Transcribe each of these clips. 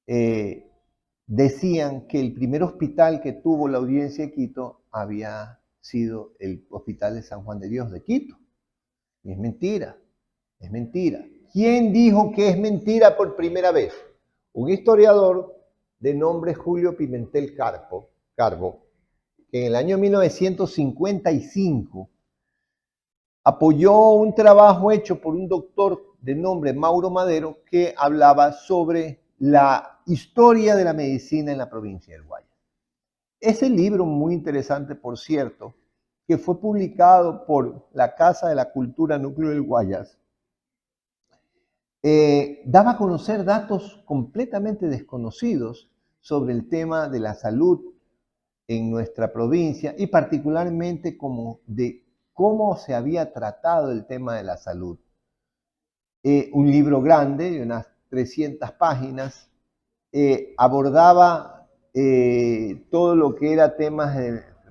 eh, decían que el primer hospital que tuvo la Audiencia de Quito había sido el Hospital de San Juan de Dios de Quito. Y es mentira, es mentira. ¿Quién dijo que es mentira por primera vez? Un historiador de nombre Julio Pimentel Carbo, que en el año 1955 apoyó un trabajo hecho por un doctor de nombre Mauro Madero que hablaba sobre la historia de la medicina en la provincia del Guayas. Ese libro, muy interesante por cierto, que fue publicado por la Casa de la Cultura Núcleo del Guayas, daba a conocer datos completamente desconocidos sobre el tema de la salud en nuestra provincia y particularmente como de cómo se había tratado el tema de la salud. Un libro grande de unas 300 páginas abordaba todo lo que era temas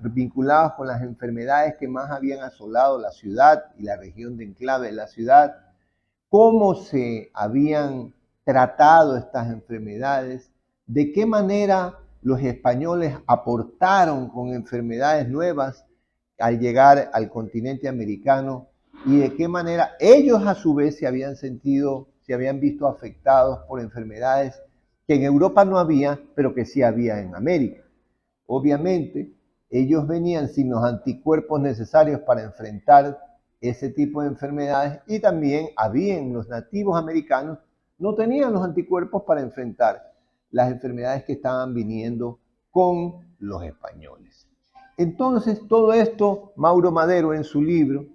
vinculados con las enfermedades que más habían asolado la ciudad y la región de enclave de la ciudad, cómo se habían tratado estas enfermedades, de qué manera los españoles aportaron con enfermedades nuevas al llegar al continente americano y de qué manera ellos a su vez se habían visto afectados por enfermedades que en Europa no había, pero que sí había en América. Obviamente, ellos venían sin los anticuerpos necesarios para enfrentar ese tipo de enfermedades y también habían los nativos americanos, no tenían los anticuerpos para enfrentar las enfermedades que estaban viniendo con los españoles. Entonces, todo esto Mauro Madero en su libro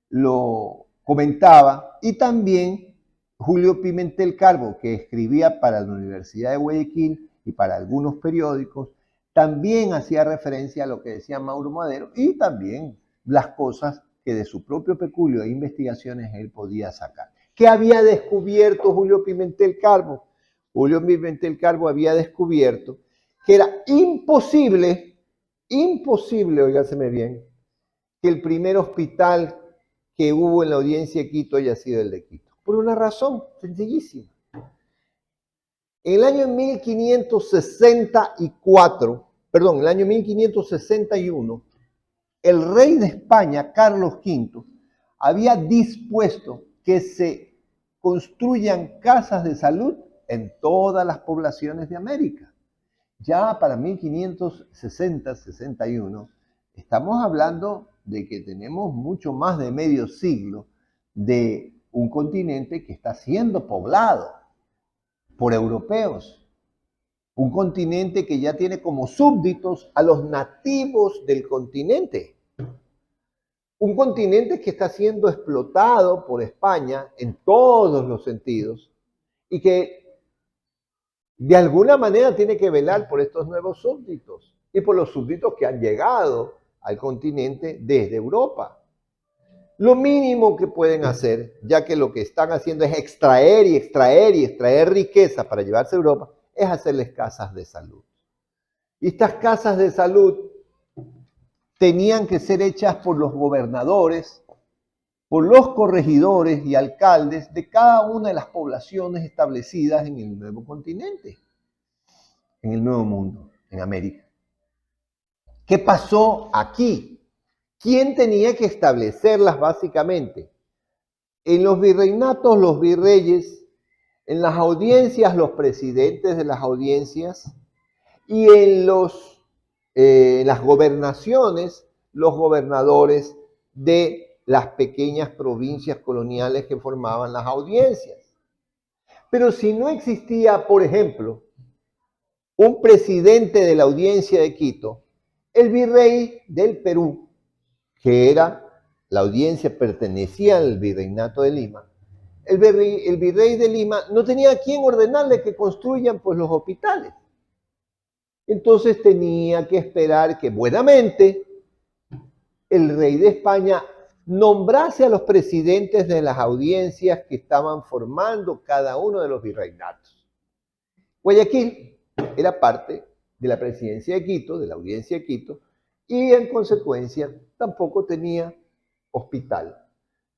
lo comentaba y también Julio Pimentel Carbo, que escribía para la Universidad de Guayaquil y para algunos periódicos, también hacía referencia a lo que decía Mauro Madero y también las cosas que de su propio peculio e investigaciones él podía sacar. ¿Qué había descubierto Julio Pimentel Carbo? Julio Pimentel Carbo había descubierto que era imposible, oígaseme bien, que el primer hospital que hubo en la Audiencia de Quito haya sido el de Quito. Por una razón sencillísima. En el año 1561, el rey de España, Carlos V, había dispuesto que se construyan casas de salud en todas las poblaciones de América. Ya para 1560-61, estamos hablando de que tenemos mucho más de medio siglo de un continente que está siendo poblado por europeos. Un continente que ya tiene como súbditos a los nativos del continente. Un continente que está siendo explotado por España en todos los sentidos y que de alguna manera tiene que velar por estos nuevos súbditos y por los súbditos que han llegado al continente desde Europa. Lo mínimo que pueden hacer, ya que lo que están haciendo es extraer y extraer y extraer riqueza para llevarse a Europa, es hacerles casas de salud. Y estas casas de salud tenían que ser hechas por los gobernadores, por los corregidores y alcaldes de cada una de las poblaciones establecidas en el nuevo continente, en el nuevo mundo, en América. ¿Qué pasó aquí? ¿Quién tenía que establecerlas básicamente? En los virreinatos, los virreyes, en las audiencias, los presidentes de las audiencias, y en las gobernaciones, los gobernadores de las pequeñas provincias coloniales que formaban las audiencias. Pero si no existía, por ejemplo, un presidente de la Audiencia de Quito, el virrey del Perú, que era la audiencia, pertenecía al virreinato de Lima, el virrey de Lima no tenía a quién ordenarle que construyan pues, los hospitales. Entonces tenía que esperar que buenamente el rey de España nombrase a los presidentes de las audiencias que estaban formando cada uno de los virreinatos. Guayaquil era parte de la presidencia de Quito, de la Audiencia de Quito, y en consecuencia tampoco tenía hospital.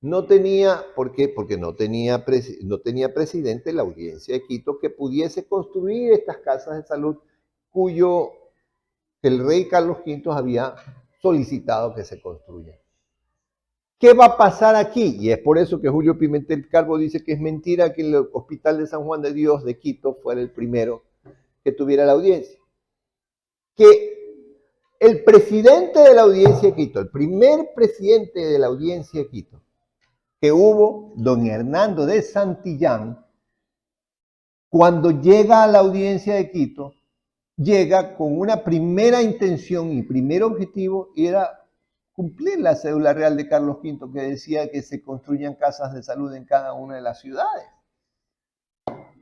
No tenía, ¿por qué? Porque no tenía presidente la audiencia de Quito que pudiese construir estas casas de salud cuyo el rey Carlos V había solicitado que se construyan. ¿Qué va a pasar aquí? Y es por eso que Julio Pimentel Calvo dice que es mentira que el Hospital de San Juan de Dios de Quito fuera el primero que tuviera la audiencia. Que el presidente de la audiencia de Quito, el primer presidente de la audiencia de Quito, que hubo, don Hernando de Santillán, cuando llega a la audiencia de Quito, llega con una primera intención y primer objetivo, era cumplir la cédula real de Carlos V que decía que se construyan casas de salud en cada una de las ciudades.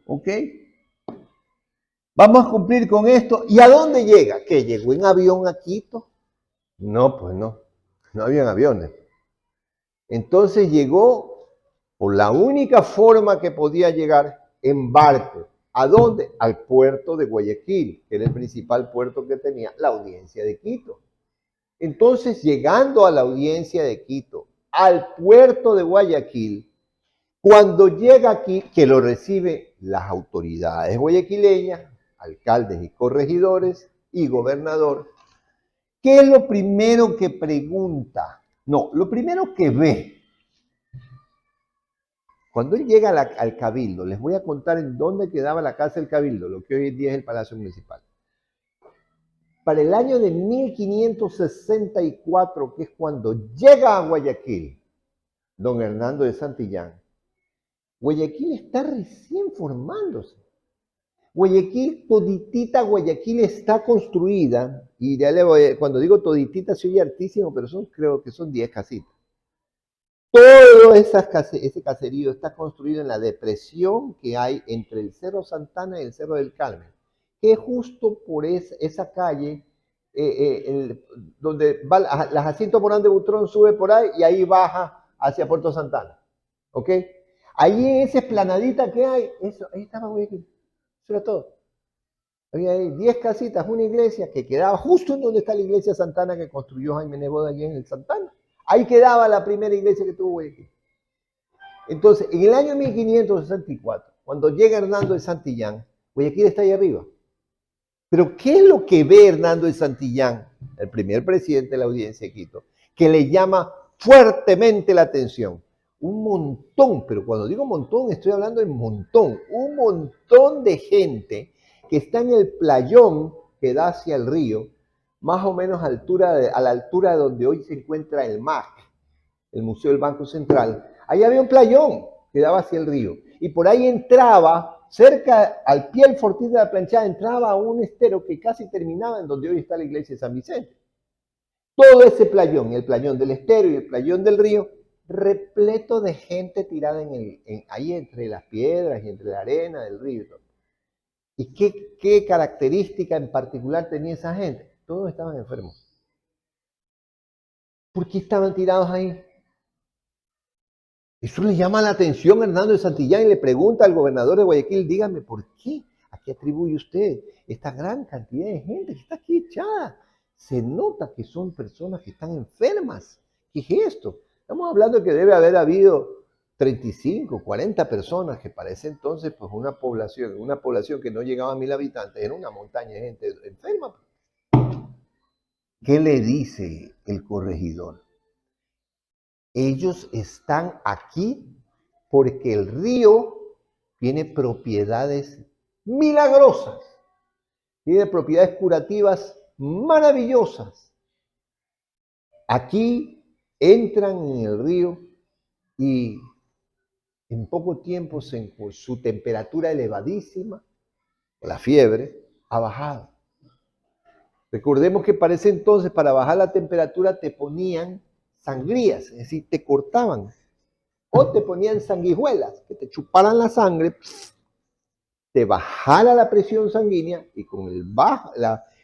¿Ok? Vamos a cumplir con esto. ¿Y a dónde llega? ¿Que llegó en avión a Quito? No, pues no. No habían aviones. Entonces llegó por la única forma que podía llegar en barco. ¿A dónde? Al puerto de Guayaquil, que era el principal puerto que tenía la audiencia de Quito. Entonces, llegando a la audiencia de Quito, al puerto de Guayaquil, cuando llega aquí, que lo recibe las autoridades guayaquileñas, alcaldes y corregidores y gobernador, ¿qué es lo primero que pregunta? No, lo primero que ve. Cuando él llega al Cabildo, les voy a contar en dónde quedaba la Casa del Cabildo, lo que hoy en día es el Palacio Municipal. Para el año de 1564, que es cuando llega a Guayaquil, don Hernando de Santillán, Guayaquil está recién formándose. Guayaquil, toditita Guayaquil está construida, y ya cuando digo toditita se oye hartísimo, pero creo que son 10 casitas. Todo ese caserío está construido en la depresión que hay entre el Cerro Santana y el Cerro del Carmen, que es justo por esa calle donde va la Jacinto Morán de Butrón, sube por ahí y ahí baja hacia Puerto Santana. ¿Ok? Ahí en esa esplanadita que hay, ahí estaba Guayaquil. Eso era todo. Había ahí 10 casitas, una iglesia que quedaba justo en donde está la iglesia Santana que construyó Jaime Nebot allí en el Santana. Ahí quedaba la primera iglesia que tuvo Guayaquil. Entonces, en el año 1564, cuando llega Hernando de Santillán, Guayaquil está ahí arriba. Pero ¿qué es lo que ve Hernando de Santillán, el primer presidente de la audiencia de Quito, que le llama fuertemente la atención? Un montón, pero cuando digo montón, estoy hablando de montón, un montón de gente que está en el playón que da hacia el río, más o menos a la altura de donde hoy se encuentra el MAC, el Museo del Banco Central. Ahí había un playón que daba hacia el río, y por ahí entraba, cerca al pie del Fortín de la Planchada, entraba a un estero que casi terminaba en donde hoy está la iglesia de San Vicente. Todo ese playón, el playón del estero y el playón del río, repleto de gente tirada ahí entre las piedras y entre la arena del río. ¿Y qué característica en particular tenía esa gente? Todos estaban enfermos. ¿Por qué estaban tirados ahí? Eso le llama la atención a Hernando de Santillán y le pregunta al gobernador de Guayaquil, dígame, ¿por qué? ¿A qué atribuye usted esta gran cantidad de gente que está aquí echada? Se nota que son personas que están enfermas. ¿Qué es esto? Estamos hablando de que debe haber habido 35, 40 personas, que para ese entonces, pues una población que no llegaba a 1000 habitantes, era una montaña de gente enferma. ¿Qué le dice el corregidor? Ellos están aquí porque el río tiene propiedades milagrosas, tiene propiedades curativas maravillosas. Aquí entran en el río y en poco tiempo su temperatura elevadísima, la fiebre, ha bajado. Recordemos que para ese entonces, para bajar la temperatura, te ponían sangrías, es decir, te cortaban, o te ponían sanguijuelas, que te chuparan la sangre, te bajara la presión sanguínea, y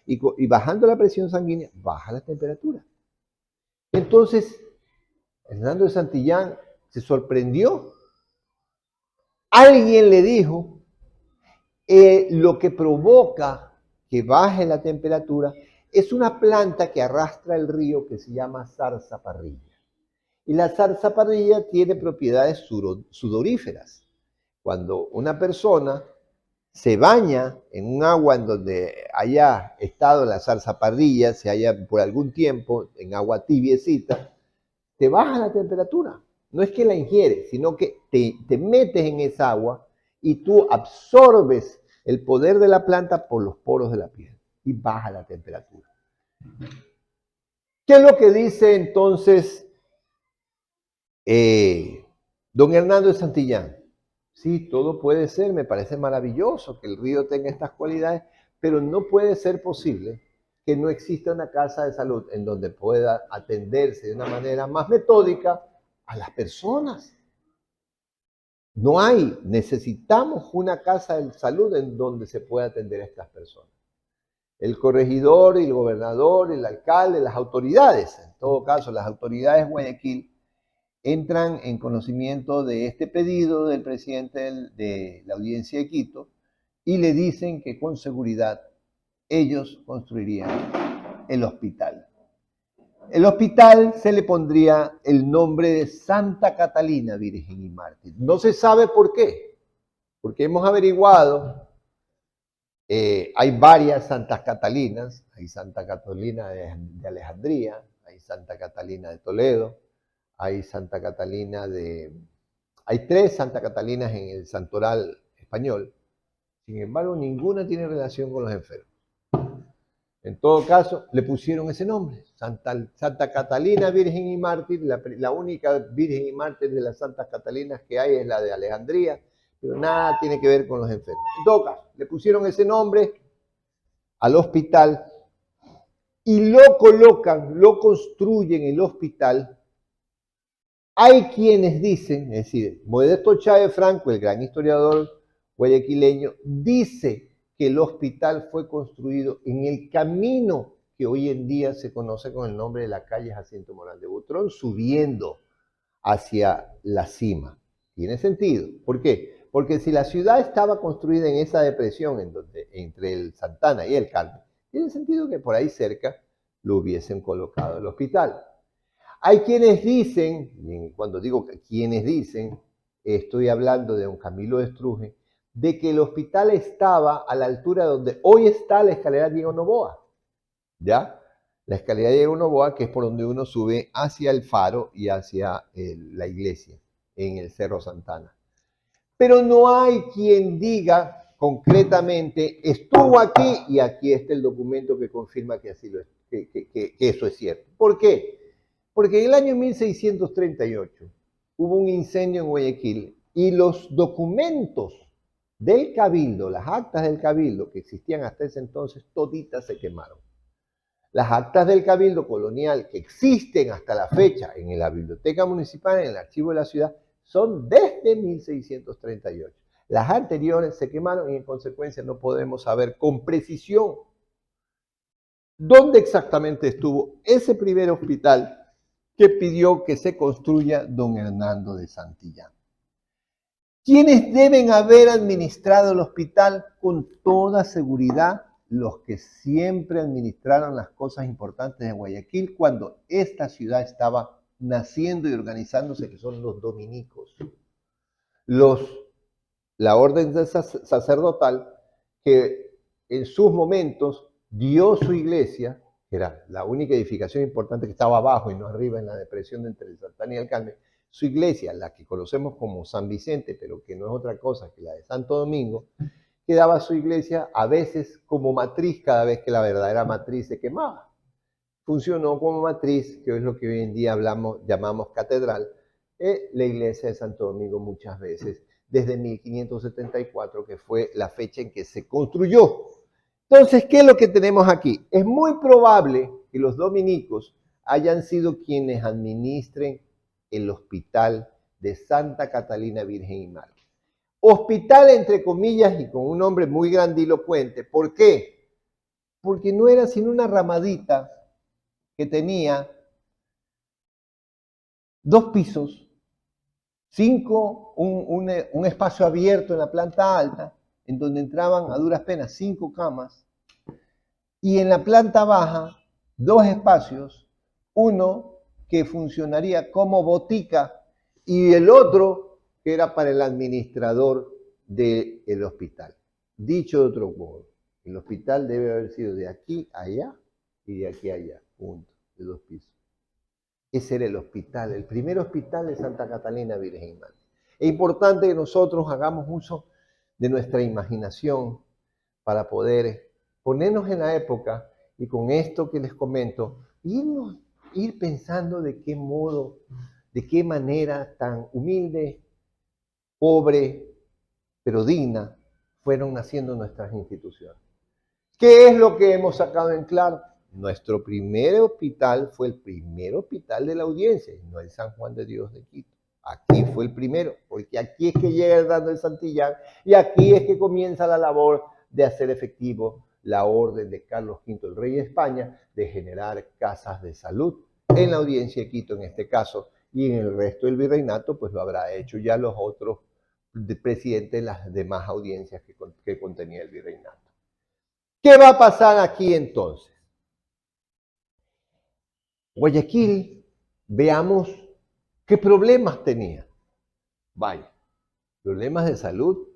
y bajando la presión sanguínea, baja la temperatura. Entonces, Hernando de Santillán se sorprendió. Alguien le dijo, lo que provoca que baje la temperatura es una planta que arrastra el río que se llama zarzaparrilla. Y la zarzaparrilla tiene propiedades sudoríferas. Cuando una persona se baña en un agua en donde haya estado la zarzaparrilla, se haya por algún tiempo en agua tibiecita, te baja la temperatura. No es que la ingieres, sino que te metes en esa agua y tú absorbes el poder de la planta por los poros de la piel y baja la temperatura. ¿Qué es lo que dice entonces don Hernando de Santillán? Sí, todo puede ser, me parece maravilloso que el río tenga estas cualidades, pero no puede ser posible que no exista una casa de salud en donde pueda atenderse de una manera más metódica a las personas. No hay, necesitamos una casa de salud en donde se pueda atender a estas personas. El corregidor, el gobernador, el alcalde, las autoridades, en todo caso las autoridades de Guayaquil, entran en conocimiento de este pedido del presidente de la audiencia de Quito y le dicen que con seguridad ellos construirían el hospital. El hospital se le pondría el nombre de Santa Catalina Virgen y Mártir. No se sabe por qué, porque hemos averiguado, hay varias Santas Catalinas, hay Santa Catalina de Alejandría, hay Santa Catalina de Toledo, hay Santa Catalina hay 3 Santa Catalinas en el santoral español. Sin embargo, ninguna tiene relación con los enfermos. En todo caso, le pusieron ese nombre, Santa Catalina Virgen y Mártir. La única Virgen y Mártir de las Santas Catalinas que hay es la de Alejandría, pero nada tiene que ver con los enfermos. En todo caso, le pusieron ese nombre al hospital y lo colocan, lo construyen el hospital. Hay quienes dicen, es decir, Modesto Chávez Franco, el gran historiador guayaquileño, dice que el hospital fue construido en el camino que hoy en día se conoce con el nombre de la calle Jacinto Morán de Butrón, subiendo hacia la cima. ¿Tiene sentido? ¿Por qué? Porque si la ciudad estaba construida en esa depresión entre el Santana y el Carmen, tiene sentido que por ahí cerca lo hubiesen colocado el hospital. Hay quienes dicen, y cuando digo quienes dicen, estoy hablando de don Camilo de Estruje, de que el hospital estaba a la altura donde hoy está la escalera Diego Noboa, ¿ya? La escalera Diego Noboa, que es por donde uno sube hacia el faro y hacia la iglesia, en el Cerro Santana. Pero no hay quien diga concretamente, estuvo aquí y aquí está el documento que confirma que, así que eso es cierto. ¿Por qué? Porque en el año 1638 hubo un incendio en Guayaquil y los documentos del Cabildo, las actas del Cabildo que existían hasta ese entonces, toditas se quemaron. Las actas del Cabildo colonial que existen hasta la fecha en la Biblioteca Municipal, en el Archivo de la Ciudad, son desde 1638. Las anteriores se quemaron y en consecuencia no podemos saber con precisión dónde exactamente estuvo ese primer hospital que pidió que se construya don Hernando de Santillán. ¿Quiénes deben haber administrado el hospital? Con toda seguridad, los que siempre administraron las cosas importantes de Guayaquil cuando esta ciudad estaba naciendo y organizándose, que son los dominicos. La orden sacerdotal que en sus momentos dio su iglesia, que era la única edificación importante que estaba abajo y no arriba en la depresión entre el Santana y el Carmen, su iglesia, la que conocemos como San Vicente, pero que no es otra cosa que la de Santo Domingo, que daba su iglesia a veces como matriz cada vez que la verdadera matriz se quemaba. Funcionó como matriz, que es lo que hoy en día llamamos catedral, la iglesia de Santo Domingo muchas veces, desde 1574, que fue la fecha en que se construyó. Entonces, ¿qué es lo que tenemos aquí? Es muy probable que los dominicos hayan sido quienes administren el hospital de Santa Catalina Virgen y Mártir. Hospital entre comillas y con un nombre muy grandilocuente. ¿Por qué? Porque no era sino una ramadita que tenía 2 pisos, un espacio abierto en la planta alta, en donde entraban a duras penas 5 camas, y en la planta baja 2 espacios, uno que funcionaría como botica y el otro que era para el administrador del hospital. Dicho de otro modo, el hospital debe haber sido de aquí a allá y de aquí a allá, punto, de 2 pisos. Ese era el hospital, el primer hospital de Santa Catalina Virgen María. Es importante que nosotros hagamos uso de nuestra imaginación para poder ponernos en la época y con esto que les comento, ir pensando de qué modo, de qué manera tan humilde, pobre, pero digna, fueron naciendo nuestras instituciones. ¿Qué es lo que hemos sacado en claro? Nuestro primer hospital fue el primer hospital de la Audiencia, no el San Juan de Dios de Quito. Aquí fue el primero, porque aquí es que llega Hernando de Santillán y aquí es que comienza la labor de hacer efectivo la orden de Carlos V, el rey de España, de generar casas de salud en la Audiencia de Quito en este caso, y en el resto del virreinato pues lo habrá hecho ya los otros presidentes de las demás audiencias que contenía el virreinato. ¿Qué va a pasar aquí entonces? Guayaquil, veamos qué problemas tenía. Vaya, problemas de salud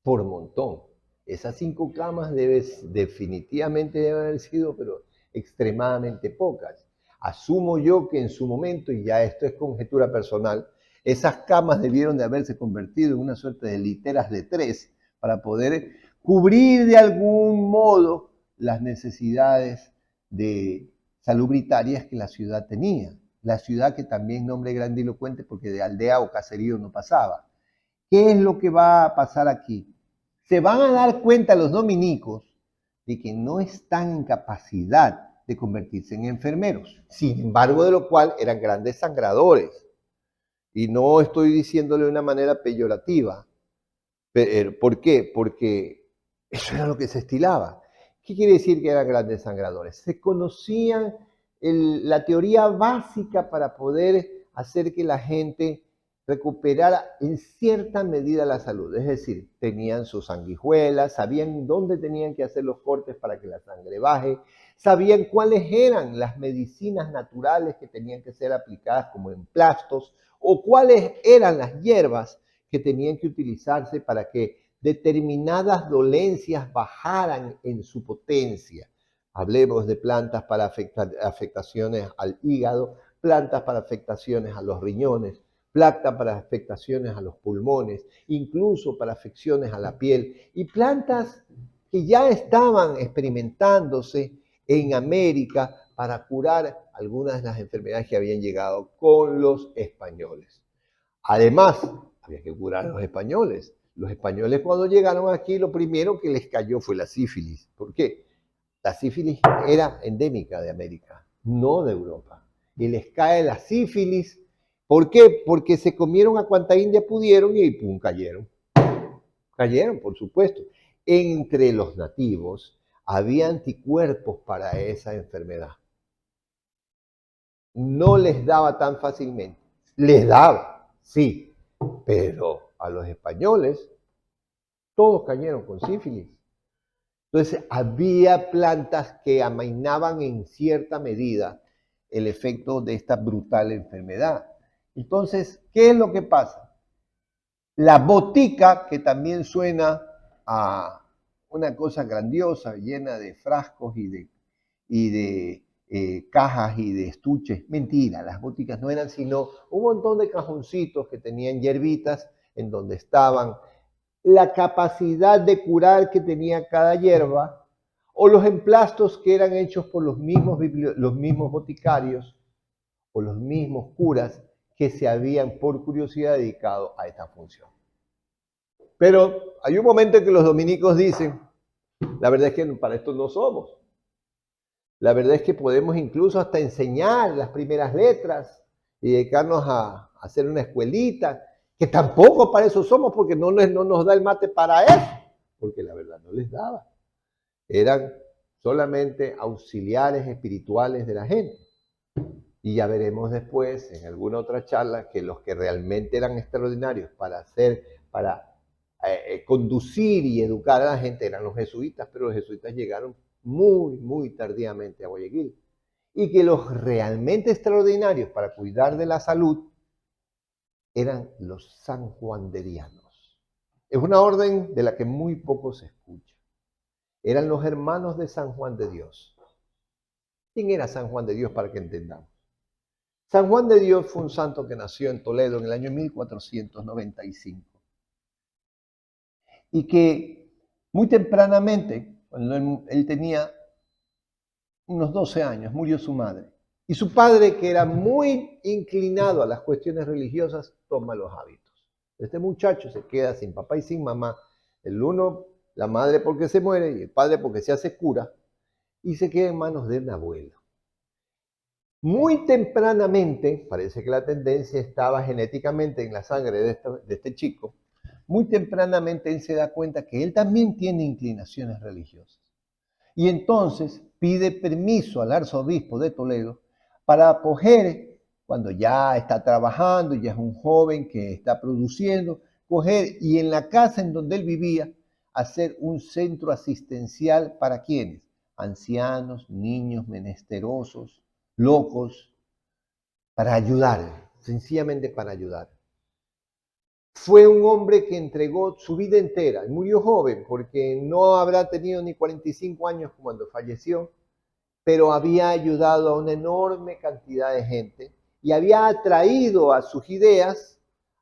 por montón. Esas 5 camas definitivamente deben haber sido, pero extremadamente pocas. Asumo yo que en su momento, y ya esto es conjetura personal, esas camas debieron de haberse convertido en una suerte de literas de 3 para poder cubrir de algún modo las necesidades de salubritarias que la ciudad tenía. La ciudad que también nombre grandilocuente porque de aldea o caserío no pasaba. ¿Qué es lo que va a pasar aquí? Se van a dar cuenta los dominicos de que no están en capacidad de convertirse en enfermeros, sin embargo de lo cual eran grandes sangradores. Y no estoy diciéndole de una manera peyorativa. ¿Por qué? Porque eso era lo que se estilaba. ¿Qué quiere decir que eran grandes sangradores? Se conocían la teoría básica para poder hacer que la gente recuperara en cierta medida la salud. Es decir, tenían sus sanguijuelas, sabían dónde tenían que hacer los cortes para que la sangre baje, sabían cuáles eran las medicinas naturales que tenían que ser aplicadas como emplastos o cuáles eran las hierbas que tenían que utilizarse para que determinadas dolencias bajaran en su potencia. Hablemos de plantas para afectaciones al hígado, plantas para afectaciones a los riñones, plantas para afectaciones a los pulmones, incluso para afecciones a la piel, y plantas que ya estaban experimentándose en América para curar algunas de las enfermedades que habían llegado con los españoles. Además, había que curar a los españoles. Los españoles cuando llegaron aquí, lo primero que les cayó fue la sífilis. ¿Por qué? La sífilis era endémica de América, no de Europa. Y les cae la sífilis. ¿Por qué? Porque se comieron a cuanta india pudieron y pum, cayeron. Cayeron, por supuesto. Entre los nativos había anticuerpos para esa enfermedad. No les daba tan fácilmente. Les daba, sí, pero a los españoles todos cayeron con sífilis. Entonces había plantas que amainaban en cierta medida el efecto de esta brutal enfermedad. Entonces, ¿qué es lo que pasa? La botica, que también suena a una cosa grandiosa, llena de frascos y de cajas y de estuches. Mentira, las boticas no eran sino un montón de cajoncitos que tenían hierbitas en donde estaban la capacidad de curar que tenía cada hierba o los emplastos que eran hechos por los mismos boticarios o los mismos curas que se habían por curiosidad dedicado a esta función. Pero hay un momento en que los dominicos dicen, la verdad es que para esto no somos. La verdad es que podemos incluso hasta enseñar las primeras letras y dedicarnos a hacer una escuelita, que tampoco para eso somos, porque no nos da el mate para eso, porque la verdad no les daba. Eran solamente auxiliares espirituales de la gente. Y ya veremos después, en alguna otra charla, que los que realmente eran extraordinarios para conducir y educar a la gente eran los jesuitas, pero los jesuitas llegaron muy, muy tardíamente a Guayaquil. y que los realmente extraordinarios para cuidar de la salud eran los sanjuanderianos. Es una orden de la que muy poco se escucha. Eran los hermanos de San Juan de Dios. ¿Quién era San Juan de Dios para que entendamos? San Juan de Dios fue un santo que nació en Toledo en el año 1495 y que muy tempranamente, cuando él tenía unos 12 años, murió su madre. Y su padre, que era muy inclinado a las cuestiones religiosas, toma los hábitos. Este muchacho se queda sin papá y sin mamá. El uno, la madre porque se muere y el padre porque se hace cura, y se queda en manos de un abuelo. Muy tempranamente, parece que la tendencia estaba genéticamente en la sangre de este chico, muy tempranamente él se da cuenta que él también tiene inclinaciones religiosas. Y entonces pide permiso al arzobispo de Toledo para acoger, cuando ya está trabajando, ya es un joven que está produciendo, coger y en la casa en donde él vivía, hacer un centro asistencial para quienes, ancianos, niños, menesterosos, locos, para ayudar, sencillamente para ayudar. Fue un hombre que entregó su vida entera, murió joven porque no habrá tenido ni 45 años cuando falleció, pero había ayudado a una enorme cantidad de gente y había atraído a sus ideas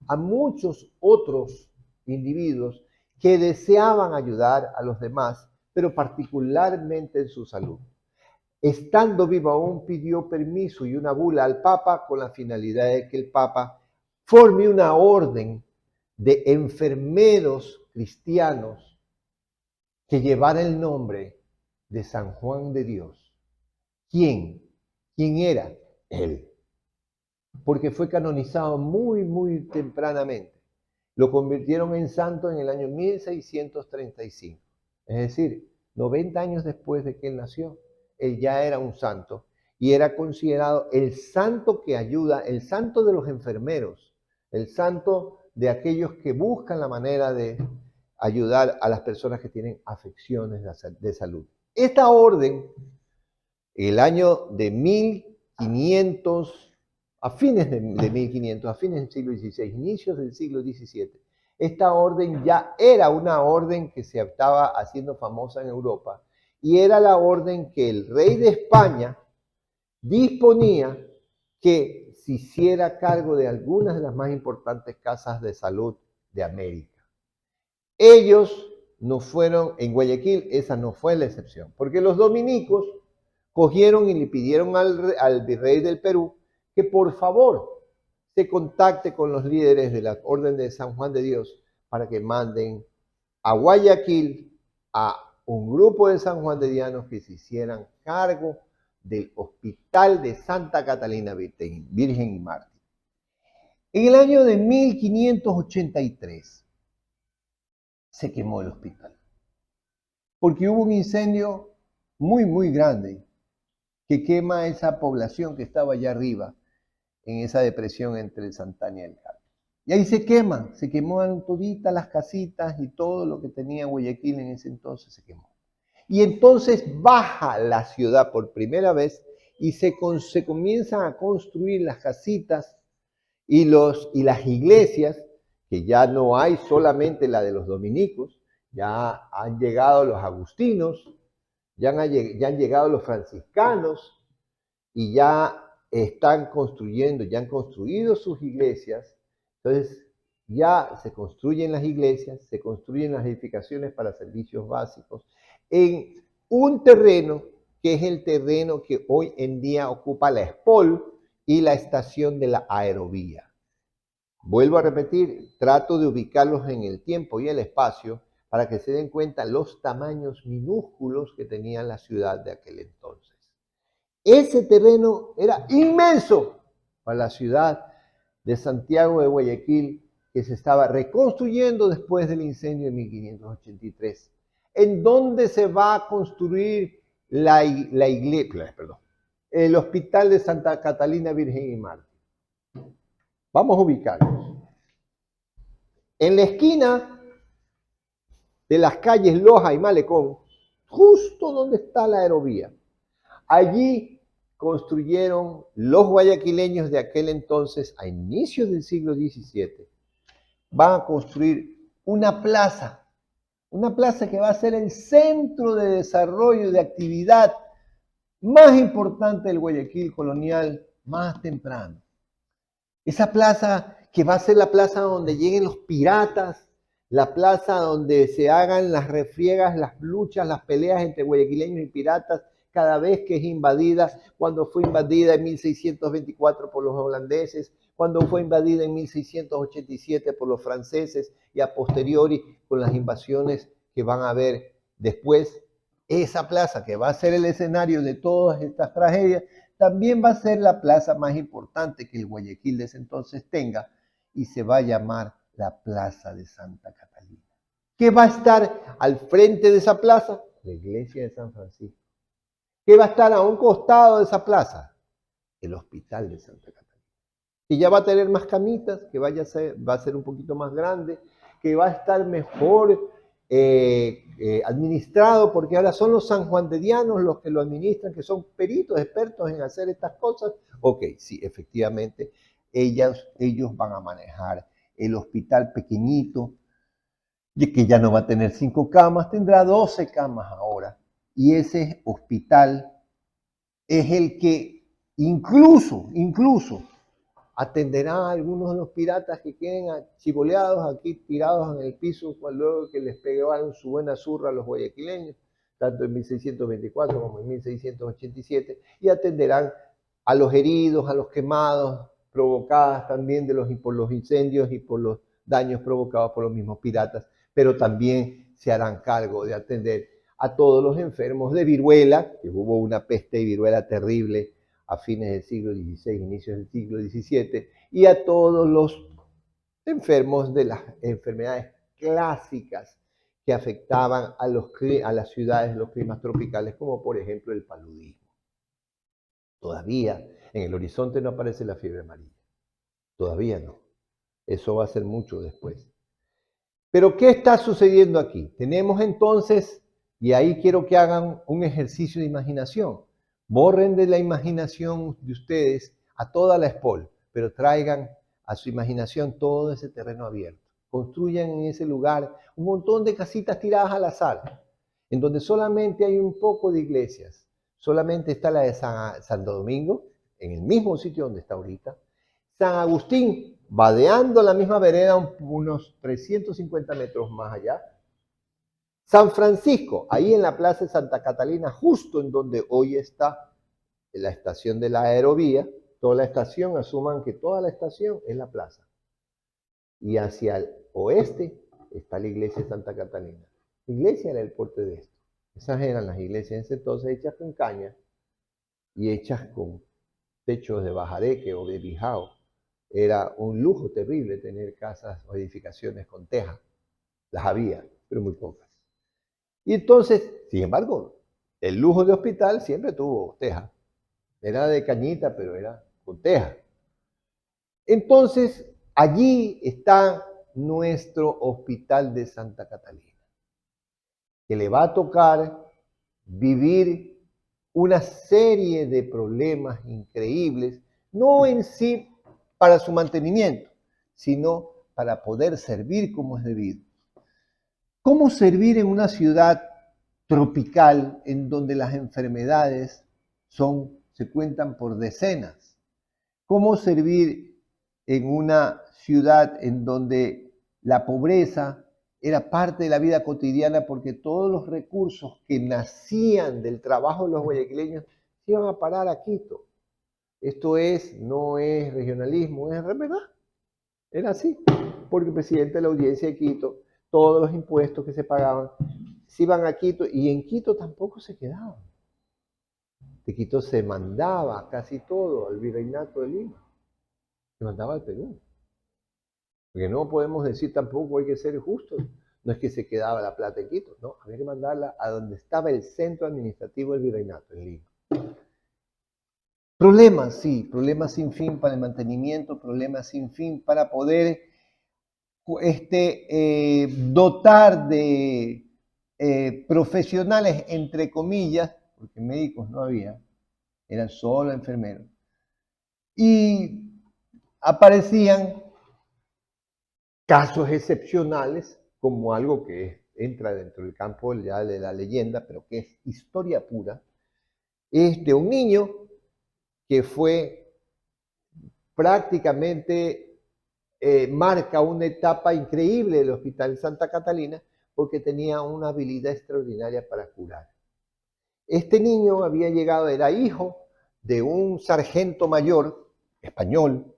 a muchos otros individuos que deseaban ayudar a los demás, pero particularmente en su salud. Estando vivo aún pidió permiso y una bula al Papa con la finalidad de que el Papa forme una orden de enfermeros cristianos que llevara el nombre de San Juan de Dios. ¿Quién? ¿Quién era? Él. Porque fue canonizado muy tempranamente. Lo convirtieron en santo en el año 1635. Es decir, 90 años después de que él nació, él ya era un santo y era considerado el santo que ayuda, el santo de los enfermeros, el santo de aquellos que buscan la manera de ayudar a las personas que tienen afecciones de salud. Esta orden, el año de 1500, a fines de 1500, a fines del siglo XVI, inicios del siglo XVII, esta orden ya era una orden que se estaba haciendo famosa en Europa y era la orden que el rey de España disponía que se hiciera cargo de algunas de las más importantes casas de salud de América. Ellos no fueron, en Guayaquil esa no fue la excepción, porque los dominicos cogieron y le pidieron al virrey del Perú que por favor se contacte con los líderes de la Orden de San Juan de Dios para que manden a Guayaquil a un grupo de sanjuanderianos que se hicieran cargo del Hospital de Santa Catalina Virgen y Mártir. En el año de 1583 se quemó el hospital, porque hubo un incendio muy grande que quema esa población que estaba allá arriba, en esa depresión entre el Santana y el Carmen. Y ahí se quemaron toditas las casitas y todo lo que tenía Guayaquil en ese entonces se quemó. Y entonces baja la ciudad por primera vez y se comienzan a construir las casitas y las iglesias, que ya no hay solamente la de los dominicos, ya han llegado los agustinos, ya han llegado los franciscanos y ya están construyendo, ya han construido sus iglesias. Entonces ya se construyen las iglesias, se construyen las edificaciones para servicios básicos en un terreno que es el terreno que hoy en día ocupa la ESPOL y la estación de la Aerovía. Vuelvo a repetir, trato de ubicarlos en el tiempo y el espacio para que se den cuenta los tamaños minúsculos que tenía la ciudad de aquel entonces. Ese terreno era inmenso para la ciudad de Santiago de Guayaquil, que se estaba reconstruyendo después del incendio de 1583, en donde se va a construir la iglesia, el Hospital de Santa Catalina Virgen y Mártir. Vamos a ubicarnos. En la esquina de las calles Loja y Malecón, justo donde está la Aerovía, allí construyeron los guayaquileños de aquel entonces, a inicios del siglo XVII, van a construir una plaza que va a ser el centro de desarrollo, de actividad más importante del Guayaquil colonial más temprano. Esa plaza que va a ser la plaza donde lleguen los piratas, la plaza donde se hagan las refriegas, las luchas, las peleas entre guayaquileños y piratas cada vez que es invadida, cuando fue invadida en 1624 por los holandeses, cuando fue invadida en 1687 por los franceses y a posteriori con las invasiones que van a haber después. Esa plaza que va a ser el escenario de todas estas tragedias, también va a ser la plaza más importante que el Guayaquil de ese entonces tenga y se va a llamar la Plaza de Santa Catalina. ¿Qué va a estar al frente de esa plaza? La iglesia de San Francisco. ¿Qué va a estar a un costado de esa plaza? El Hospital de Santa Catalina. Que ya va a tener más camitas, que va a ser un poquito más grande, que va a estar mejor administrado, porque ahora son los sanjuanderianos los que lo administran, que son peritos, expertos en hacer estas cosas. Ok, sí, efectivamente, ellos van a manejar el hospital pequeñito, que ya no va a tener 5 camas, tendrá 12 camas ahora. Y ese hospital es el que incluso atenderá a algunos de los piratas que queden achiboleados aquí, tirados en el piso, luego que les pegaban su buena zurra a los guayaquileños, tanto en 1624 como en 1687, y atenderán a los heridos, a los quemados, provocadas también por los incendios y por los daños provocados por los mismos piratas, pero también se harán cargo de atender a todos los enfermos de viruela, que hubo una peste y viruela terrible a fines del siglo XVI, inicios del siglo XVII, y a todos los enfermos de las enfermedades clásicas que afectaban a las ciudades de los climas tropicales, como por ejemplo el paludismo. Todavía en el horizonte no aparece la fiebre amarilla. Todavía no. Eso va a ser mucho después. Pero ¿qué está sucediendo aquí? Tenemos entonces, y ahí quiero que hagan un ejercicio de imaginación. Borren de la imaginación de ustedes a toda la SPOL, pero traigan a su imaginación todo ese terreno abierto. Construyan en ese lugar un montón de casitas tiradas al azar, en donde solamente hay un poco de iglesias. Solamente está la de Santo Domingo, en el mismo sitio donde está ahorita. San Agustín, vadeando la misma vereda unos 350 metros más allá. San Francisco, ahí en la plaza de Santa Catalina, justo en donde hoy está la estación de la aerovía, toda la estación, asuman que toda la estación es la plaza. Y hacia el oeste está la iglesia de Santa Catalina. La iglesia era el porte de esto. Esas eran las iglesias en ese entonces hechas con caña y hechas con techos de bajareque o de bijao. Era un lujo terrible tener casas o edificaciones con teja. Las había, pero muy pocas. Y entonces, sin embargo, el lujo de hospital siempre tuvo teja. Era de cañita, pero era con teja. Entonces, allí está nuestro Hospital de Santa Catalina, que le va a tocar vivir una serie de problemas increíbles, no en sí para su mantenimiento, sino para poder servir como es debido. ¿Cómo servir en una ciudad tropical en donde las enfermedades se cuentan por decenas? ¿Cómo servir en una ciudad en donde la pobreza era parte de la vida cotidiana porque todos los recursos que nacían del trabajo de los guayaquileños se iban a parar a Quito? Esto no es regionalismo, es verdad. Era así, porque el presidente de la audiencia de Quito, todos los impuestos que se pagaban, se iban a Quito y en Quito tampoco se quedaban. De Quito se mandaba casi todo al virreinato de Lima, se mandaba al Perú. Porque no podemos decir tampoco, hay que ser justos, no es que se quedaba la plata en Quito, no, había que mandarla a donde estaba el centro administrativo del virreinato, en Lima. Problemas, sí, problemas sin fin para el mantenimiento, problemas sin fin para poder dotar de profesionales, entre comillas, porque médicos no había, eran solo enfermeros. Y aparecían casos excepcionales como algo que entra dentro del campo ya de la leyenda, pero que es historia pura, es de un niño que fue prácticamente, marca una etapa increíble del Hospital Santa Catalina porque tenía una habilidad extraordinaria para curar. Este niño había llegado, era hijo de un sargento mayor español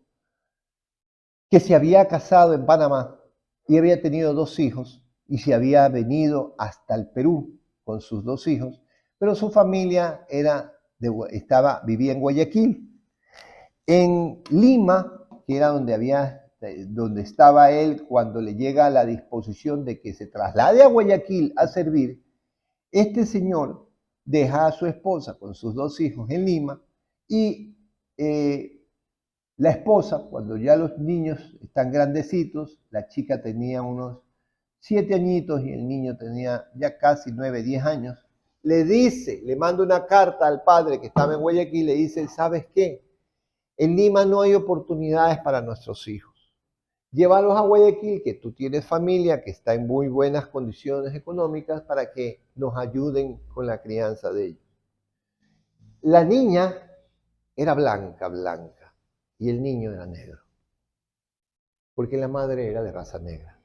que se había casado en Panamá y había tenido 2 hijos y se había venido hasta el Perú con sus 2 hijos, pero su familia vivía en Guayaquil. En Lima, que era donde estaba él cuando le llega la disposición de que se traslade a Guayaquil a servir, este señor deja a su esposa con sus 2 hijos en Lima y la esposa, cuando ya los niños están grandecitos, la chica tenía unos 7 añitos y el niño tenía ya casi 9, 10 años, le manda una carta al padre que estaba en Guayaquil y le dice, ¿sabes qué? En Lima no hay oportunidades para nuestros hijos. Llévalos a Guayaquil, que tú tienes familia que está en muy buenas condiciones económicas para que nos ayuden con la crianza de ellos. La niña era blanca, y el niño era negro, porque la madre era de raza negra.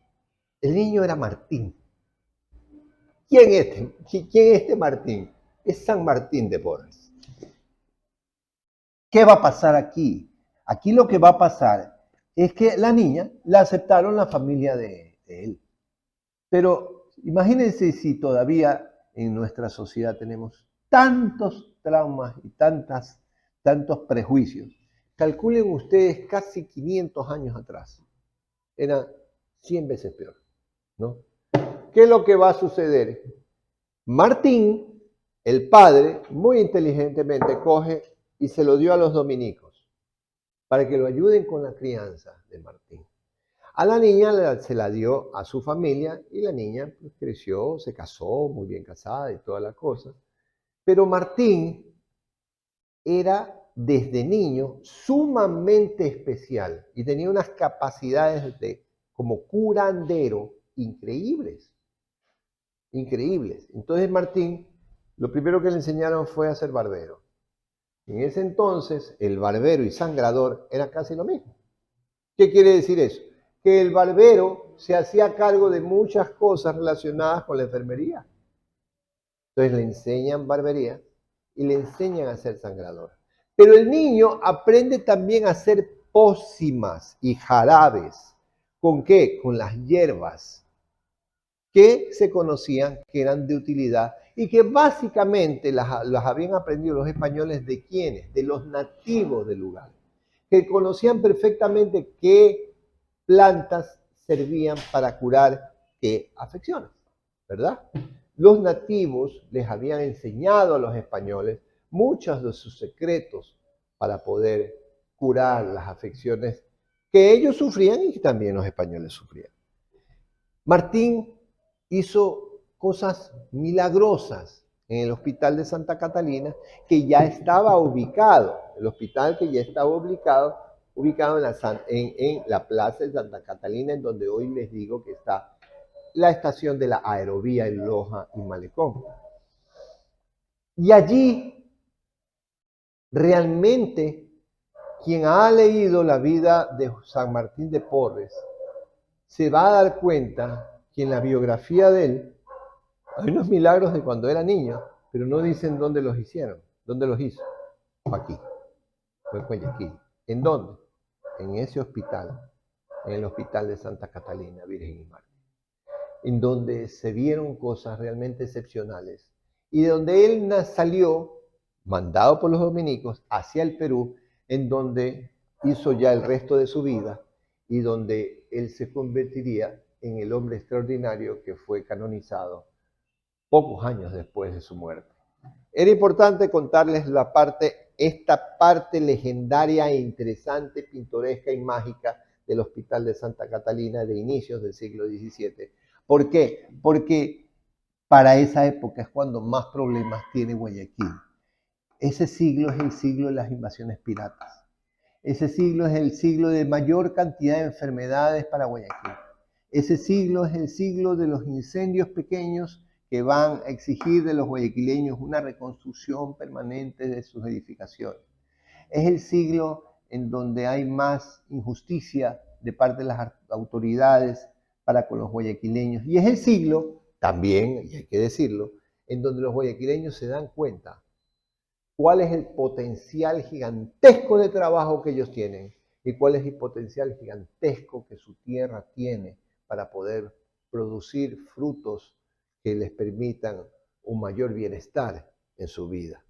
El niño era Martín. ¿Quién es este Martín? Es San Martín de Porres. ¿Qué va a pasar aquí? Aquí lo que va a pasar es que la niña la aceptaron la familia de él. Pero imagínense si todavía en nuestra sociedad tenemos tantos traumas y tantos prejuicios. Calculen ustedes casi 500 años atrás. Era 100 veces peor, ¿no? ¿Qué es lo que va a suceder? Martín, el padre, muy inteligentemente coge y se lo dio a los dominicos para que lo ayuden con la crianza de Martín. A la niña se la dio a su familia y la niña pues, creció, se casó, muy bien casada y toda la cosa. Pero Martín era desde niño sumamente especial y tenía unas capacidades como curandero increíbles. Increíbles. Entonces Martín, lo primero que le enseñaron fue a ser barbero. En ese entonces, el barbero y sangrador era casi lo mismo. ¿Qué quiere decir eso? Que el barbero se hacía cargo de muchas cosas relacionadas con la enfermería. Entonces le enseñan barbería y le enseñan a ser sangrador. Pero el niño aprende también a hacer pócimas y jarabes. ¿Con qué? Con las hierbas que se conocían que eran de utilidad y que básicamente las habían aprendido los españoles de quiénes, de los nativos del lugar, que conocían perfectamente qué plantas servían para curar qué afecciones, ¿verdad? Los nativos les habían enseñado a los españoles muchos de sus secretos para poder curar las afecciones que ellos sufrían y que también los españoles sufrían. Martín hizo cosas milagrosas en el Hospital de Santa Catalina, que ya estaba ubicado, el hospital que ya estaba ubicado en la Plaza de Santa Catalina, en donde hoy les digo que está la estación de la Aerovía en Loja y Malecón. Y allí, realmente, quien ha leído la vida de San Martín de Porres, se va a dar cuenta que en la biografía de él hay unos milagros de cuando era niño, pero no dicen dónde los hicieron, dónde los hizo. Aquí, fue en Guayaquil. ¿En dónde? En ese hospital, en el Hospital de Santa Catalina, Virgen y Mártir, en donde se vieron cosas realmente excepcionales y de donde él salió, mandado por los dominicos, hacia el Perú, en donde hizo ya el resto de su vida y donde él se convertiría en el hombre extraordinario que fue canonizado pocos años después de su muerte. Era importante contarles esta parte legendaria e interesante, pintoresca y mágica del Hospital de Santa Catalina de inicios del siglo XVII. ¿Por qué? Porque para esa época es cuando más problemas tiene Guayaquil. Ese siglo es el siglo de las invasiones piratas. Ese siglo es el siglo de mayor cantidad de enfermedades para Guayaquil. Ese siglo es el siglo de los incendios pequeños que van a exigir de los guayaquileños una reconstrucción permanente de sus edificaciones. Es el siglo en donde hay más injusticia de parte de las autoridades para con los guayaquileños. Y es el siglo, también, y hay que decirlo, en donde los guayaquileños se dan cuenta cuál es el potencial gigantesco de trabajo que ellos tienen y cuál es el potencial gigantesco que su tierra tiene para poder producir frutos que les permitan un mayor bienestar en su vida.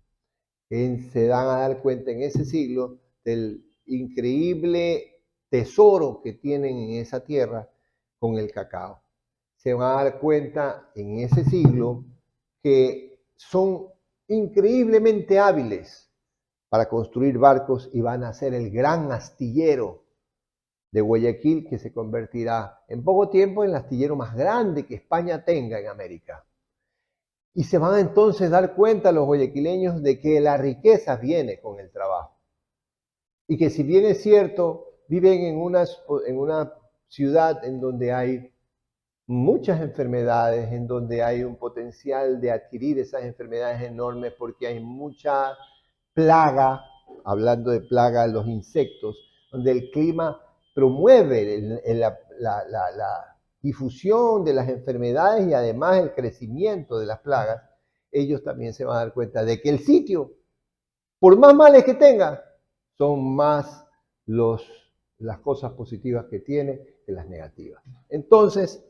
Se van a dar cuenta en ese siglo del increíble tesoro que tienen en esa tierra con el cacao. Se van a dar cuenta en ese siglo que son increíblemente hábiles para construir barcos y van a ser el gran astillero de Guayaquil, que se convertirá en poco tiempo en el astillero más grande que España tenga en América. Y se van a entonces dar cuenta los guayaquileños de que la riqueza viene con el trabajo. Y que si bien es cierto, viven en una ciudad en donde hay muchas enfermedades, en donde hay un potencial de adquirir esas enfermedades enormes porque hay mucha plaga, hablando de plaga, los insectos, donde el clima promueve la difusión de las enfermedades y además el crecimiento de las plagas. Ellos también se van a dar cuenta de que el sitio, por más males que tenga, son más las cosas positivas que tiene que las negativas. Entonces,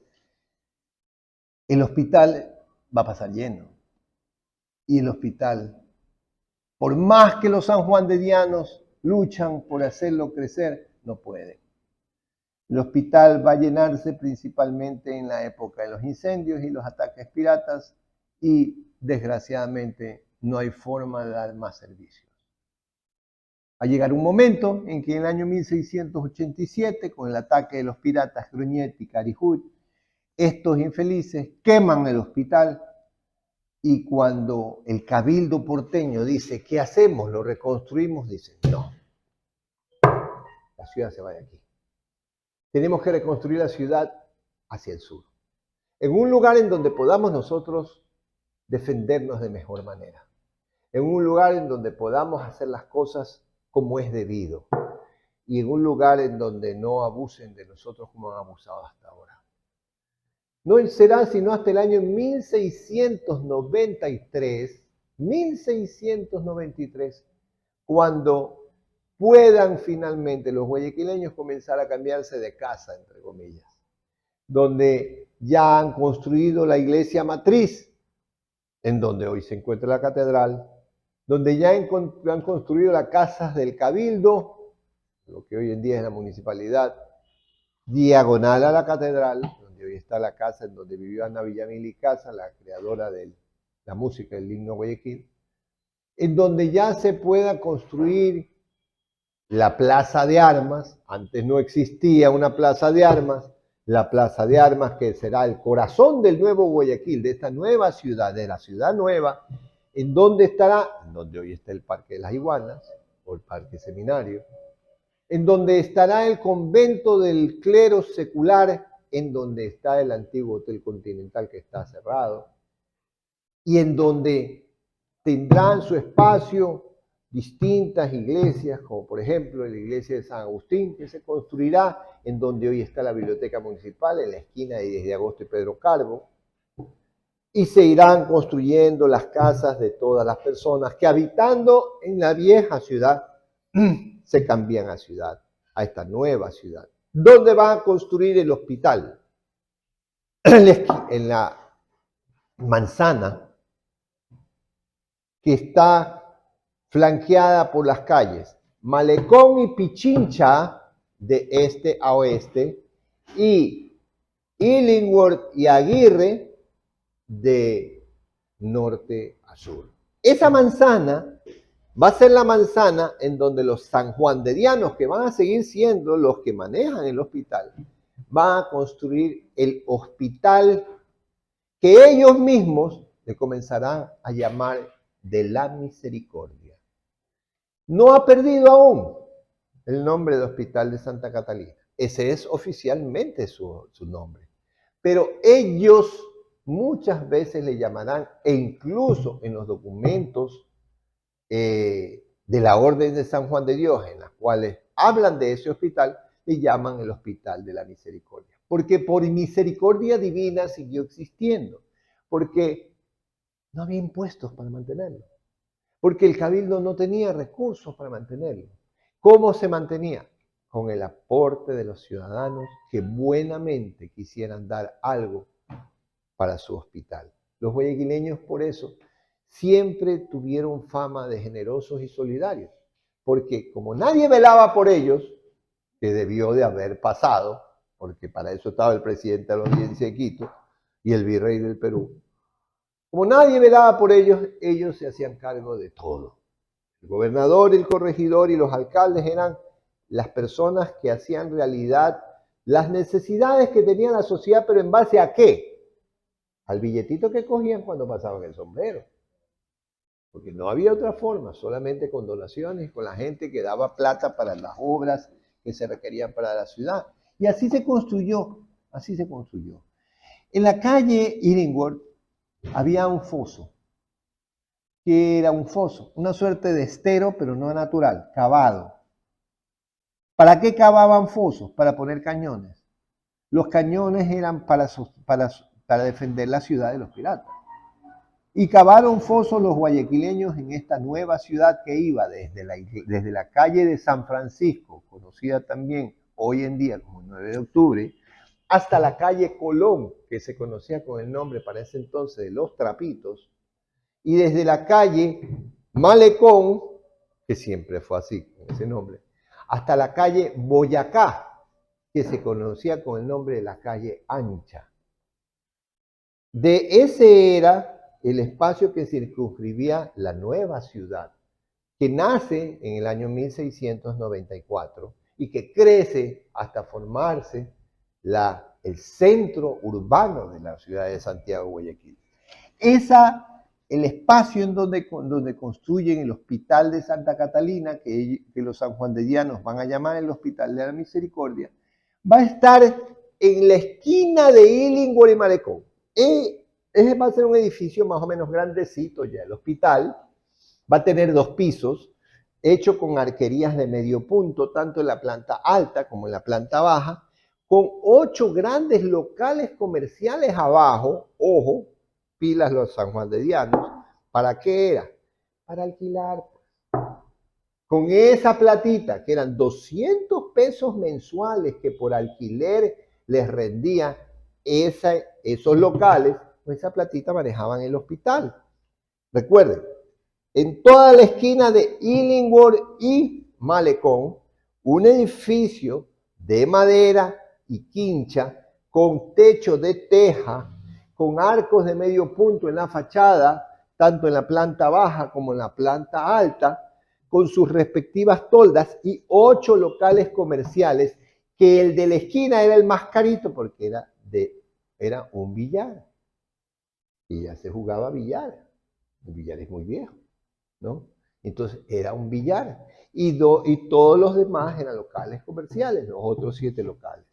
el hospital va a pasar lleno. Y el hospital, por más que los sanjuandedianos luchan por hacerlo crecer, no puede. El hospital va a llenarse principalmente en la época de los incendios y los ataques piratas y desgraciadamente no hay forma de dar más servicios. Va a llegar un momento en que en el año 1687, con el ataque de los piratas Gruñet y Carijuy, estos infelices queman el hospital y cuando el cabildo porteño dice, ¿qué hacemos? ¿Lo reconstruimos? Dicen, no, la ciudad se va de aquí. Tenemos que reconstruir la ciudad hacia el sur, en un lugar en donde podamos nosotros defendernos de mejor manera, en un lugar en donde podamos hacer las cosas como es debido y en un lugar en donde no abusen de nosotros como han abusado hasta ahora. No será sino hasta el año 1693, cuando puedan finalmente los guayaquileños comenzar a cambiarse de casa, entre comillas, donde ya han construido la iglesia matriz, en donde hoy se encuentra la catedral, donde ya han construido las casas del cabildo, lo que hoy en día es la municipalidad, diagonal a la catedral, donde hoy está la casa en donde vivió Ana Villamil y Casa, la creadora de la música del himno Guayaquil, en donde ya se pueda construir la plaza de armas. Antes no existía una plaza de armas, la plaza de armas que será el corazón del nuevo Guayaquil, de esta nueva ciudad, de la ciudad nueva, en donde estará, en donde hoy está el Parque de las Iguanas, o el Parque Seminario, en donde estará el convento del clero secular, en donde está el antiguo Hotel Continental que está cerrado, y en donde tendrán su espacio distintas iglesias, como por ejemplo la iglesia de San Agustín, que se construirá en donde hoy está la biblioteca municipal, en la esquina de 10 de agosto y Pedro Carbo, y se irán construyendo las casas de todas las personas que habitando en la vieja ciudad se cambian a ciudad, a esta nueva ciudad. ¿Dónde van a construir el hospital? En la manzana que está flanqueada por las calles Malecón y Pichincha de este a oeste y Illingworth y Aguirre de norte a sur. Esa manzana va a ser la manzana en donde los sanjuanderianos, que van a seguir siendo los que manejan el hospital, van a construir el hospital que ellos mismos le comenzarán a llamar de la misericordia. No ha perdido aún el nombre de Hospital de Santa Catalina. Ese es oficialmente su nombre. Pero ellos muchas veces le llamarán, e incluso en los documentos de la Orden de San Juan de Dios, en las cuales hablan de ese hospital, le llaman el Hospital de la Misericordia. Porque por misericordia divina siguió existiendo. Porque no había impuestos para mantenerlo. Porque el cabildo no tenía recursos para mantenerlo. ¿Cómo se mantenía? Con el aporte de los ciudadanos que buenamente quisieran dar algo para su hospital. Los guayaquileños, por eso, siempre tuvieron fama de generosos y solidarios, porque como nadie velaba por ellos, que debió de haber pasado, porque para eso estaba el presidente de la audiencia de Quito y el virrey del Perú, como nadie velaba por ellos, ellos se hacían cargo de todo. El gobernador, el corregidor y los alcaldes eran las personas que hacían realidad las necesidades que tenía la sociedad, pero ¿en base a qué? Al billetito que cogían cuando pasaban el sombrero. Porque no había otra forma, solamente con donaciones, con la gente que daba plata para las obras que se requerían para la ciudad. Y así se construyó, así se construyó. En la calle Illingworth había un foso, que era un foso, una suerte de estero, pero no natural, cavado. ¿Para qué cavaban fosos? Para poner cañones. Los cañones eran para defender la ciudad de los piratas. Y cavaron fosos los guayaquileños en esta nueva ciudad que iba desde la calle de San Francisco, conocida también hoy en día como 9 de octubre, hasta la calle Colón, que se conocía con el nombre para ese entonces de Los Trapitos, y desde la calle Malecón, que siempre fue así, con ese nombre, hasta la calle Boyacá, que se conocía con el nombre de la calle Ancha. De ese era el espacio que circunscribía la nueva ciudad, que nace en el año 1694 y que crece hasta formarse el centro urbano de la ciudad de Santiago, Guayaquil. El espacio en donde construyen el Hospital de Santa Catalina, que los sanjuanderianos van a llamar el Hospital de la Misericordia, va a estar en la esquina de Illingworth y Malecón. Ese va a ser un edificio más o menos grandecito ya. El hospital va a tener 2 pisos, hecho con arquerías de medio punto, tanto en la planta alta como en la planta baja, con 8 grandes locales comerciales abajo, ojo, pilas los sanjuanderianos. ¿Para qué era? Para alquilar. Con esa platita, que eran 200 pesos mensuales que por alquiler les rendía esos locales, con esa platita manejaban el hospital. Recuerden, en toda la esquina de Illingworth y Malecón, un edificio de madera y quincha, con techo de teja, con arcos de medio punto en la fachada, tanto en la planta baja como en la planta alta, con sus respectivas toldas y 8 locales comerciales, que el de la esquina era el más carito porque era un billar. Y ya se jugaba billar. El billar es muy viejo, ¿no? Entonces era un billar. Y todos los demás eran locales comerciales, los otros 7 locales.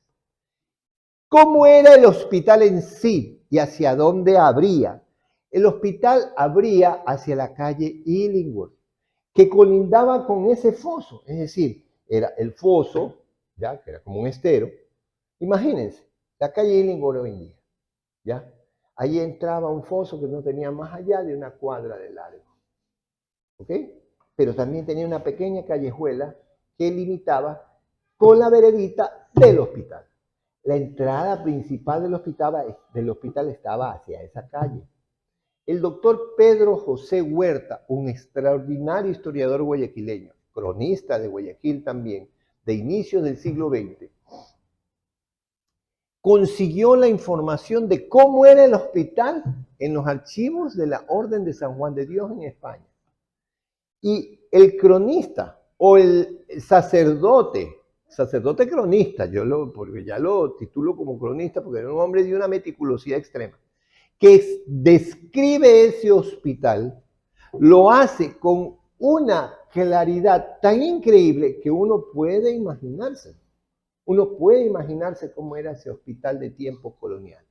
¿Cómo era el hospital en sí y hacia dónde abría? El hospital abría hacia la calle Illingworth, que colindaba con ese foso. Es decir, era el foso, ya que era como un estero. Imagínense, la calle Illingworth hoy en día, ¿ya? Ahí entraba un foso que no tenía más allá de 1 cuadra de largo. ¿Ok? Pero también tenía una pequeña callejuela que limitaba con la veredita del hospital. La entrada principal del hospital estaba hacia esa calle. El doctor Pedro José Huerta, un extraordinario historiador guayaquileño, cronista de Guayaquil también, de inicios del siglo XX, consiguió la información de cómo era el hospital en los archivos de la Orden de San Juan de Dios en España. Y el cronista o el sacerdote cronista, porque ya lo titulo como cronista porque era un hombre de una meticulosidad extrema, que describe ese hospital, lo hace con una claridad tan increíble que uno puede imaginarse. Uno puede imaginarse cómo era ese hospital de tiempos coloniales.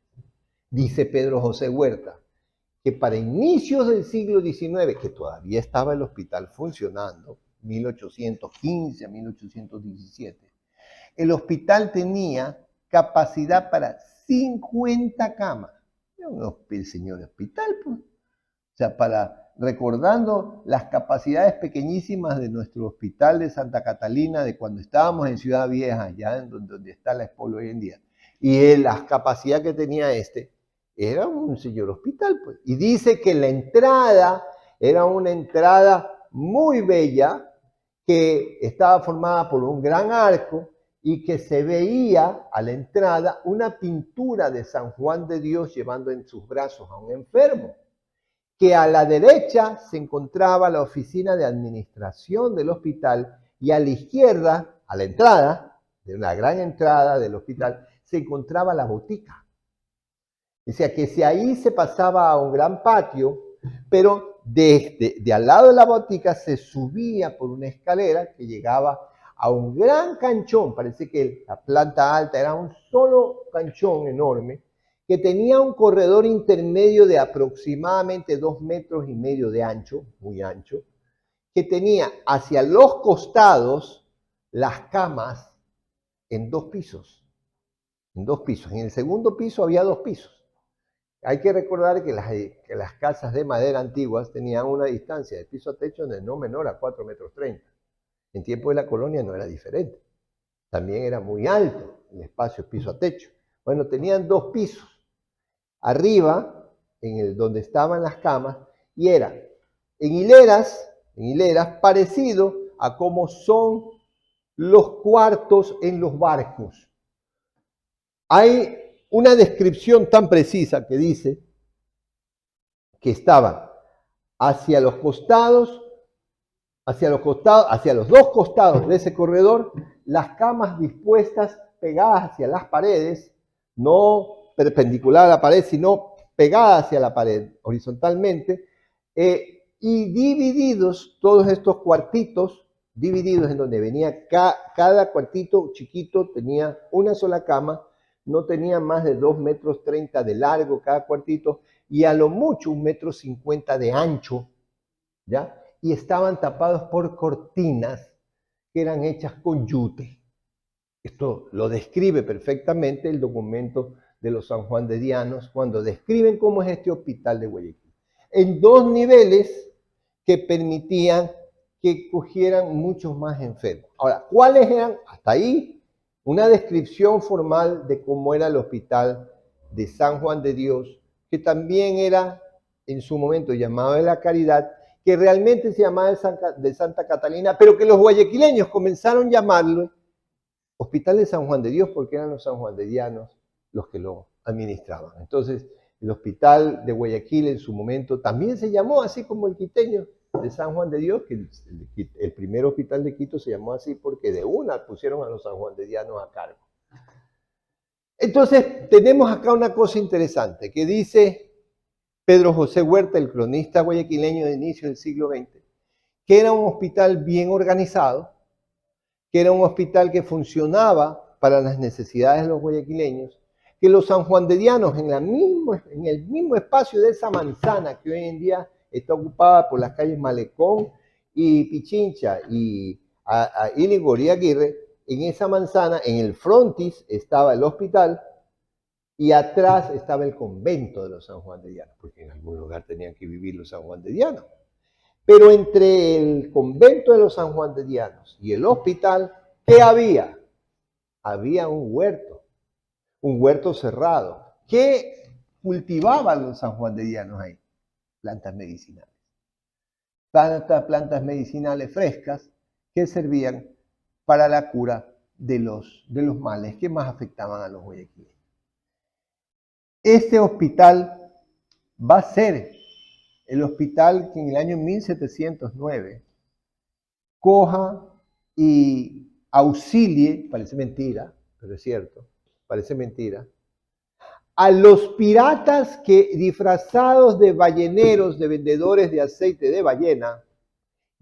Dice Pedro José Huerta que para inicios del siglo XIX, que todavía estaba el hospital funcionando, 1815 a 1817, el hospital tenía capacidad para 50 camas. Era un señor hospital, pues. O sea, recordando las capacidades pequeñísimas de nuestro hospital de Santa Catalina, de cuando estábamos en Ciudad Vieja, ya en donde está la Espolo hoy en día, y la capacidad que tenía era un señor hospital, pues. Y dice que la entrada era una entrada muy bella, que estaba formada por un gran arco y que se veía a la entrada una pintura de San Juan de Dios llevando en sus brazos a un enfermo, que a la derecha se encontraba la oficina de administración del hospital y a la izquierda, a la entrada, de una gran entrada del hospital, se encontraba la botica. O sea que si ahí se pasaba a un gran patio, pero de al lado de la botica se subía por una escalera que llegaba a un gran canchón. Parece que la planta alta era un solo canchón enorme que tenía un corredor intermedio de aproximadamente 2,5 metros de ancho, muy ancho, que tenía hacia los costados las camas en 2 pisos. En 2 pisos. En el segundo piso había 2 pisos. Hay que recordar que las casas de madera antiguas tenían una distancia de piso a techo de no menor a 4,30 metros. En tiempo de la colonia no era diferente. También era muy alto el espacio piso a techo. Bueno, tenían 2 pisos. Arriba, donde estaban las camas, y era en hileras, parecido a cómo son los cuartos en los barcos. Hay una descripción tan precisa que dice que estaban hacia los dos costados de ese corredor, las camas dispuestas pegadas hacia las paredes, no perpendicular a la pared, sino pegadas hacia la pared horizontalmente, y divididos todos estos cuartitos, divididos en donde venía cada cuartito chiquito, tenía una sola cama, no tenía más de 2,30 metros de largo cada cuartito, y a lo mucho 1,50 metros de ancho, ¿ya? Y estaban tapados por cortinas que eran hechas con yute. Esto lo describe perfectamente el documento de los sanjuanderianos cuando describen cómo es este hospital de Guayaquil. En 2 niveles que permitían que cogieran muchos más enfermos. Ahora, ¿cuáles eran? Hasta ahí, una descripción formal de cómo era el hospital de San Juan de Dios, que también era en su momento llamado de la Caridad, que realmente se llamaba de Santa Catalina, pero que los guayaquileños comenzaron a llamarlo Hospital de San Juan de Dios porque eran los sanjuanderianos los que lo administraban. Entonces, el hospital de Guayaquil en su momento también se llamó así como el quiteño de San Juan de Dios, que el primer hospital de Quito se llamó así porque de una pusieron a los sanjuanderianos a cargo. Entonces, tenemos acá una cosa interesante que dice Pedro José Huerta, el cronista guayaquileño de inicio del siglo XX, que era un hospital bien organizado, que era un hospital que funcionaba para las necesidades de los guayaquileños, que los sanjuanderianos en el mismo espacio de esa manzana que hoy en día está ocupada por las calles Malecón y Pichincha y Íñigo y Aguirre, en esa manzana, en el frontis, estaba el hospital y atrás estaba el convento de los sanjuanderianos, porque en algún lugar tenían que vivir los sanjuanderianos. Pero entre el convento de los sanjuanderianos y el hospital, ¿qué había? Había un huerto cerrado. ¿Qué cultivaban los sanjuanderianos ahí? Plantas medicinales. Plantas medicinales frescas que servían para la cura de los males que más afectaban a los guayaquileños. Este hospital va a ser el hospital que en el año 1709 coja y auxilie, parece mentira, pero es cierto, parece mentira, a los piratas que disfrazados de balleneros, de vendedores de aceite de ballena,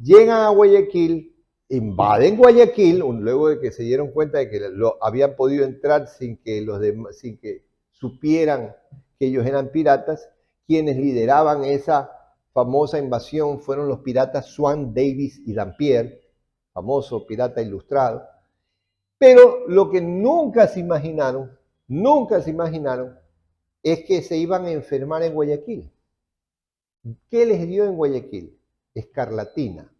llegan a Guayaquil, invaden Guayaquil, luego de que se dieron cuenta de que habían podido entrar sin que supieran que ellos eran piratas. Quienes lideraban esa famosa invasión fueron los piratas Swan, Davis y Dampier, famoso pirata ilustrado. Pero lo que nunca se imaginaron es que se iban a enfermar en Guayaquil. ¿Qué les dio en Guayaquil? Escarlatina.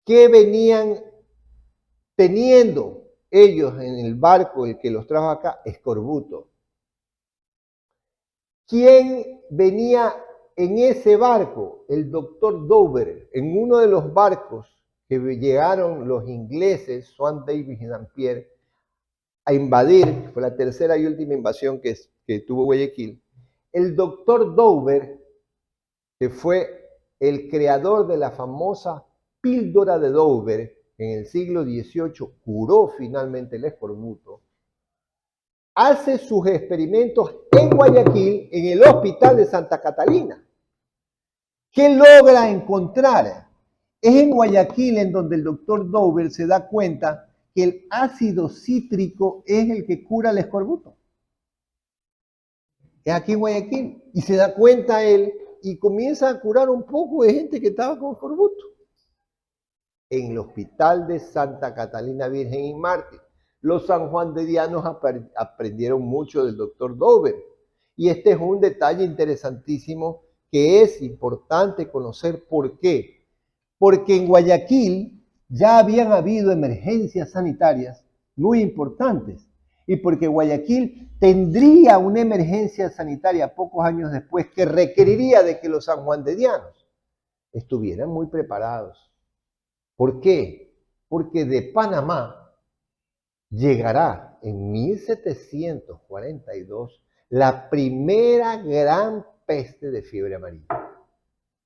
¿Qué venían teniendo ellos en el barco, el que los trajo acá? Escorbuto. ¿Quién venía en ese barco? El doctor Dover, en uno de los barcos que llegaron los ingleses, Swan, Davis y Dampier, a invadir, que fue la tercera y última invasión que tuvo Guayaquil. El doctor Dover, que fue el creador de la famosa píldora de Dover, en el siglo XVIII curó finalmente el escorbuto, hace sus experimentos en Guayaquil, en el hospital de Santa Catalina. ¿Qué logra encontrar? Es en Guayaquil en donde el doctor Dover se da cuenta que el ácido cítrico es el que cura el escorbuto. Es aquí en Guayaquil. Y se da cuenta él y comienza a curar un poco de gente que estaba con escorbuto. En el hospital de Santa Catalina Virgen y Mártir, los sanjuanderianos aprendieron mucho del doctor Dover. Y este es un detalle interesantísimo que es importante conocer. ¿Por qué? Porque en Guayaquil ya habían habido emergencias sanitarias muy importantes y porque Guayaquil tendría una emergencia sanitaria pocos años después que requeriría de que los sanjuanderianos estuvieran muy preparados. ¿Por qué? Porque de Panamá llegará en 1742 la primera gran peste de fiebre amarilla.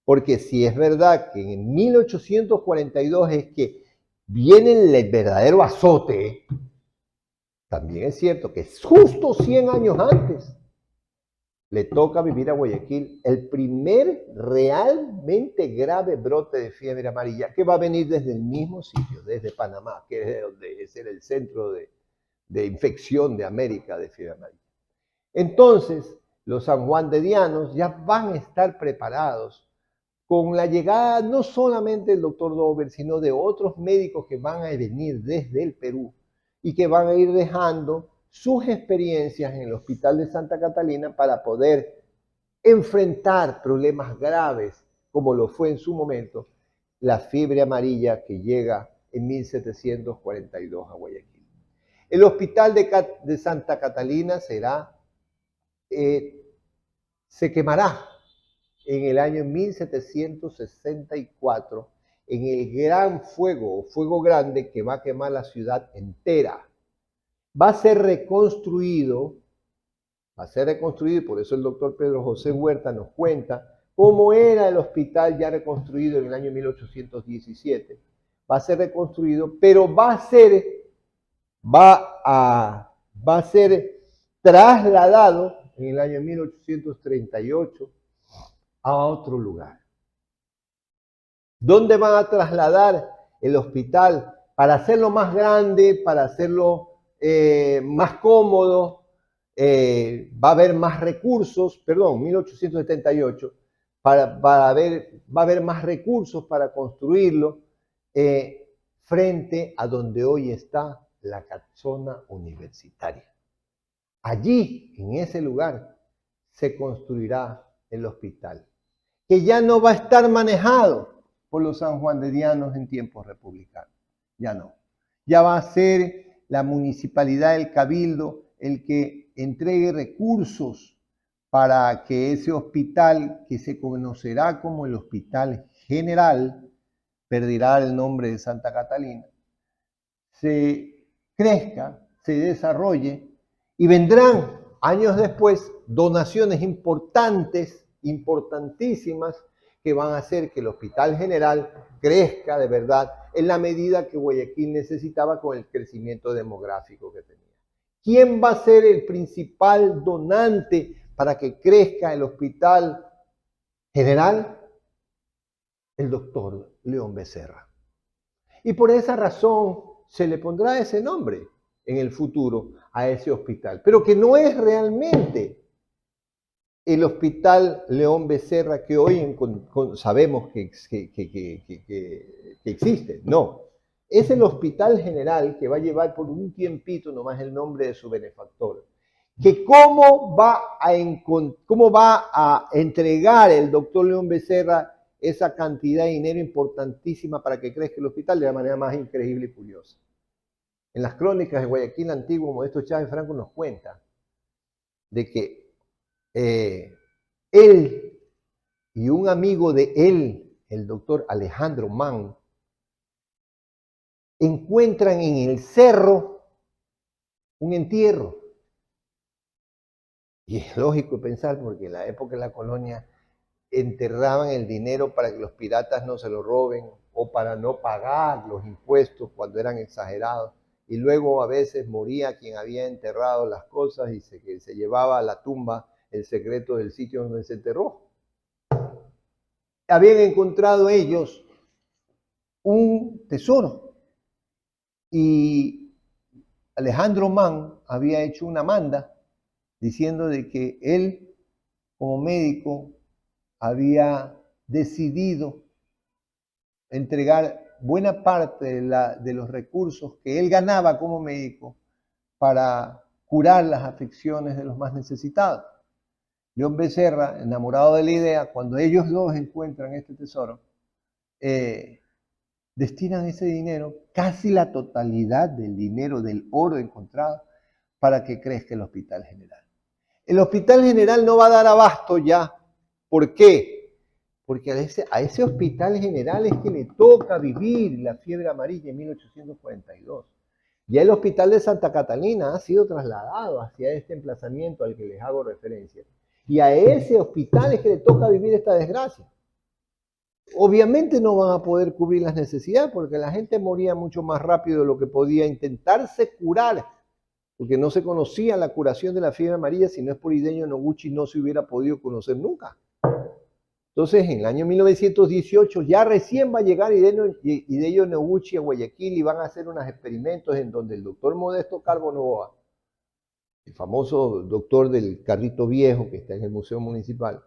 Porque si es verdad que en 1842 es que viene el verdadero azote, también es cierto que justo 100 años antes le toca vivir a Guayaquil el primer realmente grave brote de fiebre amarilla, que va a venir desde el mismo sitio, desde Panamá, que es donde es el centro de infección de América de fiebre amarilla. Entonces, los sanjuanderianos ya van a estar preparados con la llegada no solamente del doctor Dover, sino de otros médicos que van a venir desde el Perú y que van a ir dejando sus experiencias en el Hospital de Santa Catalina para poder enfrentar problemas graves, como lo fue en su momento la fiebre amarilla que llega en 1742 a Guayaquil. El Hospital de Santa Catalina se quemará en el año 1764 en el gran fuego, o fuego grande, que va a quemar la ciudad entera. Va a ser reconstruido, por eso el doctor Pedro José Huerta nos cuenta cómo era el hospital ya reconstruido en el año 1817. Va a ser reconstruido, pero va a ser trasladado en el año 1838 a otro lugar. ¿Dónde van a trasladar el hospital? Para hacerlo más grande, para hacerlo más cómodo, va a haber más recursos, 1878, va a haber más recursos para construirlo frente a donde hoy está la casona universitaria. Allí, en ese lugar, se construirá el hospital, que ya no va a estar manejado por los sanjuanderianos en tiempos republicanos. Ya no. Ya va a ser la municipalidad, el cabildo, el que entregue recursos para que ese hospital, que se conocerá como el Hospital General, perderá el nombre de Santa Catalina, se crezca, se desarrolle y vendrán años después donaciones importantes, importantísimas, que van a hacer que el Hospital General crezca de verdad en la medida que Guayaquil necesitaba con el crecimiento demográfico que tenía. ¿Quién va a ser el principal donante para que crezca el Hospital General? el doctor León Becerra. Y por esa razón se le pondrá ese nombre en el futuro a ese hospital, pero que no es realmente el Hospital León Becerra que hoy sabemos que existe. No, es el Hospital General que va a llevar por un tiempito nomás el nombre de su benefactor. Que cómo va a entregar el doctor León Becerra esa cantidad de dinero importantísima para que crezca el hospital de la manera más increíble y curiosa. En las crónicas de Guayaquil Antiguo, Modesto Chávez Franco nos cuenta de que él y un amigo de él, el doctor Alejandro Mann, encuentran en el cerro un entierro. Y es lógico pensar, porque en la época de la colonia enterraban el dinero para que los piratas no se lo roben o para no pagar los impuestos cuando eran exagerados. Y luego a veces moría quien había enterrado las cosas y se llevaba a la tumba el secreto del sitio donde se enterró. Habían encontrado ellos un tesoro y Alejandro Mann había hecho una manda diciendo de que él como médico había decidido entregar buena parte de los recursos que él ganaba como médico para curar las afecciones de los más necesitados. León Becerra, enamorado de la idea, cuando ellos dos encuentran este tesoro, destinan ese dinero, casi la totalidad del dinero del oro encontrado, para que crezca el Hospital General. El Hospital General no va a dar abasto ya. ¿Por qué? Porque a ese Hospital General es que le toca vivir la fiebre amarilla en 1842. Ya el Hospital de Santa Catalina ha sido trasladado hacia este emplazamiento al que les hago referencia. Y a ese hospital es que le toca vivir esta desgracia. Obviamente no van a poder cubrir las necesidades porque la gente moría mucho más rápido de lo que podía intentarse curar, porque no se conocía la curación de la fiebre amarilla. Si no es por Hideño Noguchi no se hubiera podido conocer nunca. Entonces, en el año 1918 ya recién va a llegar Hideño Noguchi a Guayaquil y van a hacer unos experimentos en donde el doctor Modesto Calvo Novoa, el famoso doctor del carrito viejo que está en el Museo Municipal,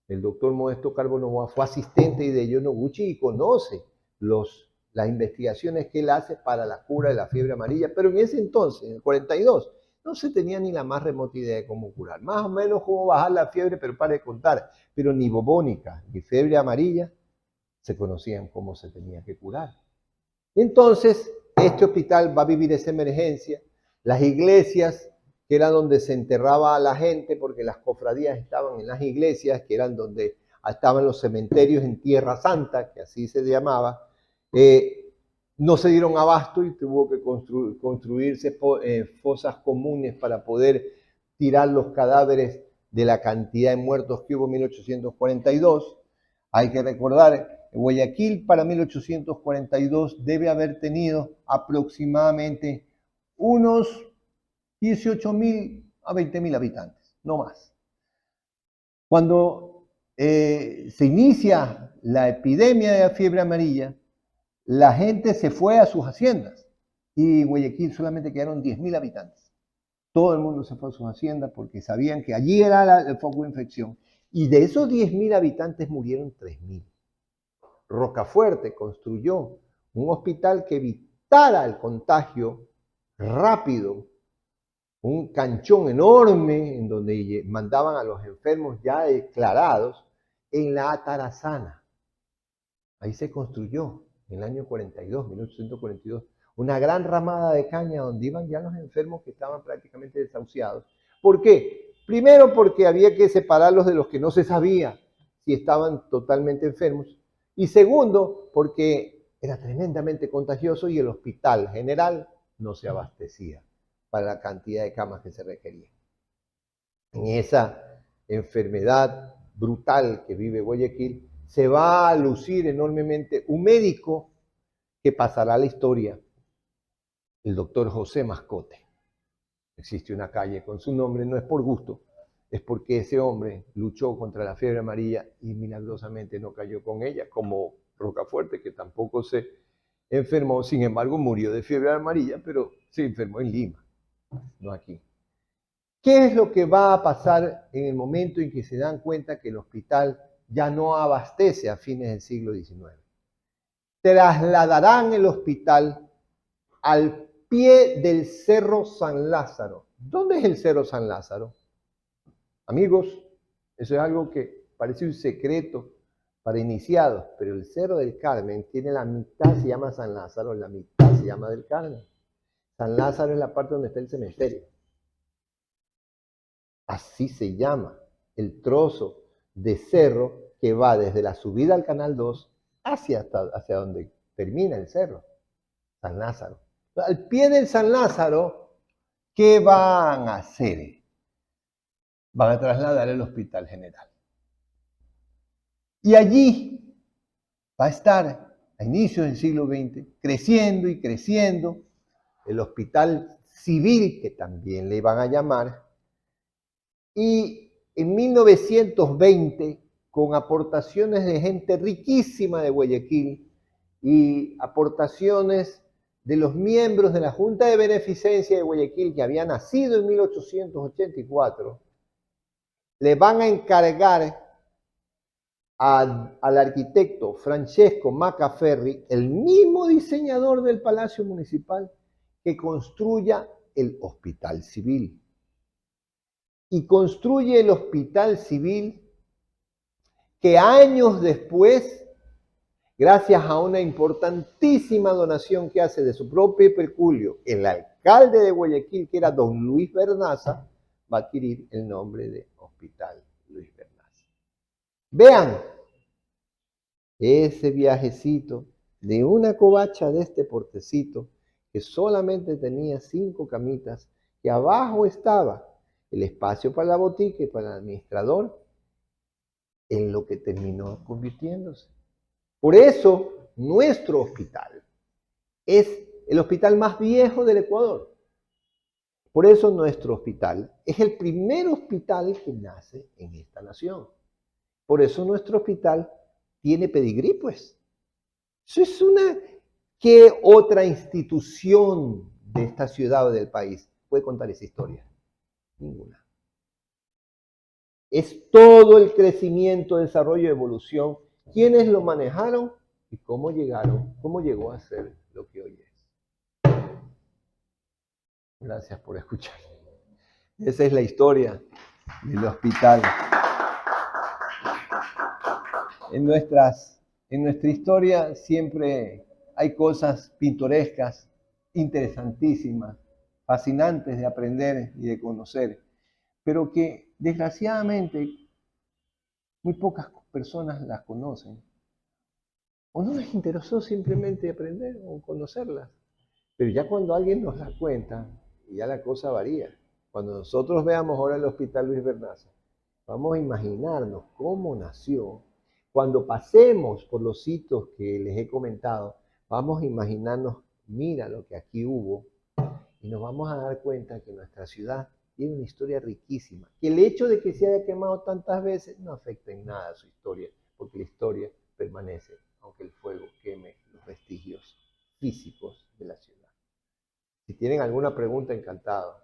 el doctor Modesto Calvo Novoa fue asistente de Hideño Noguchi y conoce las investigaciones que él hace para la cura de la fiebre amarilla, pero en ese entonces, en el 42, no se tenía ni la más remota idea de cómo curar. Más o menos cómo bajar la fiebre, pero para de contar. Pero ni bubónica ni fiebre amarilla se conocían cómo se tenía que curar. Entonces, este hospital va a vivir esa emergencia. Las iglesias, que era donde se enterraba a la gente, porque las cofradías estaban en las iglesias, que eran donde estaban los cementerios en Tierra Santa, que así se llamaba, no se dieron abasto y tuvo que construirse fosas comunes para poder tirar los cadáveres de la cantidad de muertos que hubo en 1842. Hay que recordar, Guayaquil para 1842 debe haber tenido aproximadamente unos 18.000 a 20.000 habitantes, no más. Cuando se inicia la epidemia de la fiebre amarilla, la gente se fue a sus haciendas y en Guayaquil solamente quedaron 10.000 habitantes. Todo el mundo se fue a sus haciendas porque sabían que allí era el foco de infección. Y de esos 10.000 habitantes murieron 3.000. Rocafuerte construyó un hospital que evitara el contagio rápido, un canchón enorme en donde mandaban a los enfermos ya declarados en la Atarazana. Ahí se construyó en el año 42, 1842, una gran ramada de caña donde iban ya los enfermos que estaban prácticamente desahuciados. ¿Por qué? Primero porque había que separarlos de los que no se sabía si estaban totalmente enfermos. Y segundo, porque era tremendamente contagioso y el hospital general no se abastecía para la cantidad de camas que se requerían. En esa enfermedad brutal que vive Guayaquil, se va a lucir enormemente un médico que pasará a la historia, el doctor José Mascote. Existe una calle con su nombre, no es por gusto, es porque ese hombre luchó contra la fiebre amarilla y milagrosamente no cayó con ella, como Rocafuerte, que tampoco se enfermó, sin embargo murió de fiebre amarilla, pero se enfermó en Lima, no aquí. ¿Qué es lo que va a pasar en el momento en que se dan cuenta que el hospital ya no abastece a fines del siglo XIX? Trasladarán el hospital al pie del Cerro San Lázaro. ¿Dónde es el Cerro San Lázaro? Amigos, eso es algo que parece un secreto para iniciados, pero el Cerro del Carmen tiene la mitad, se llama San Lázaro, la mitad se llama del Carmen. San Lázaro es la parte donde está el cementerio. Así se llama el trozo de cerro que va desde la subida al Canal 2 hacia donde termina el cerro, San Lázaro. Al pie del San Lázaro, ¿qué van a hacer? Van a trasladar el Hospital General. Y allí va a estar, a inicios del siglo XX, creciendo y creciendo el Hospital Civil, que también le iban a llamar, y en 1920, con aportaciones de gente riquísima de Guayaquil y aportaciones de los miembros de la Junta de Beneficencia de Guayaquil, que había nacido en 1884, le van a encargar al arquitecto Francesco Macaferri, el mismo diseñador del Palacio Municipal, que construya el Hospital Civil. Y construye el Hospital Civil que años después, gracias a una importantísima donación que hace de su propio peculio el alcalde de Guayaquil, que era don Luis Bernaza, va a adquirir el nombre de Hospital Luis Bernaza. Vean ese viajecito de una covacha de este portecito que solamente tenía 5 camitas, que abajo estaba el espacio para la botica y para el administrador, en lo que terminó convirtiéndose. Por eso, nuestro hospital es el hospital más viejo del Ecuador. Por eso nuestro hospital es el primer hospital que nace en esta nación. Por eso nuestro hospital tiene pedigrí, pues. Eso es una... ¿Qué otra institución de esta ciudad o del país puede contar esa historia? Ninguna. Es todo el crecimiento, desarrollo, evolución. ¿Quiénes lo manejaron y cómo llegaron, cómo llegó a ser lo que hoy es? Gracias por escuchar. Esa es la historia del hospital. En nuestra historia siempre hay cosas pintorescas, interesantísimas, fascinantes de aprender y de conocer, pero que desgraciadamente muy pocas personas las conocen. O no les interesó simplemente aprender o conocerlas. Pero ya cuando alguien nos las cuenta, ya la cosa varía. Cuando nosotros veamos ahora el Hospital Luis Bernaza, vamos a imaginarnos cómo nació. Cuando pasemos por los sitios que les he comentado, vamos a imaginarnos, mira lo que aquí hubo, y nos vamos a dar cuenta que nuestra ciudad tiene una historia riquísima, que el hecho de que se haya quemado tantas veces no afecta en nada a su historia, porque la historia permanece, aunque el fuego queme los vestigios físicos de la ciudad. Si tienen alguna pregunta, encantado.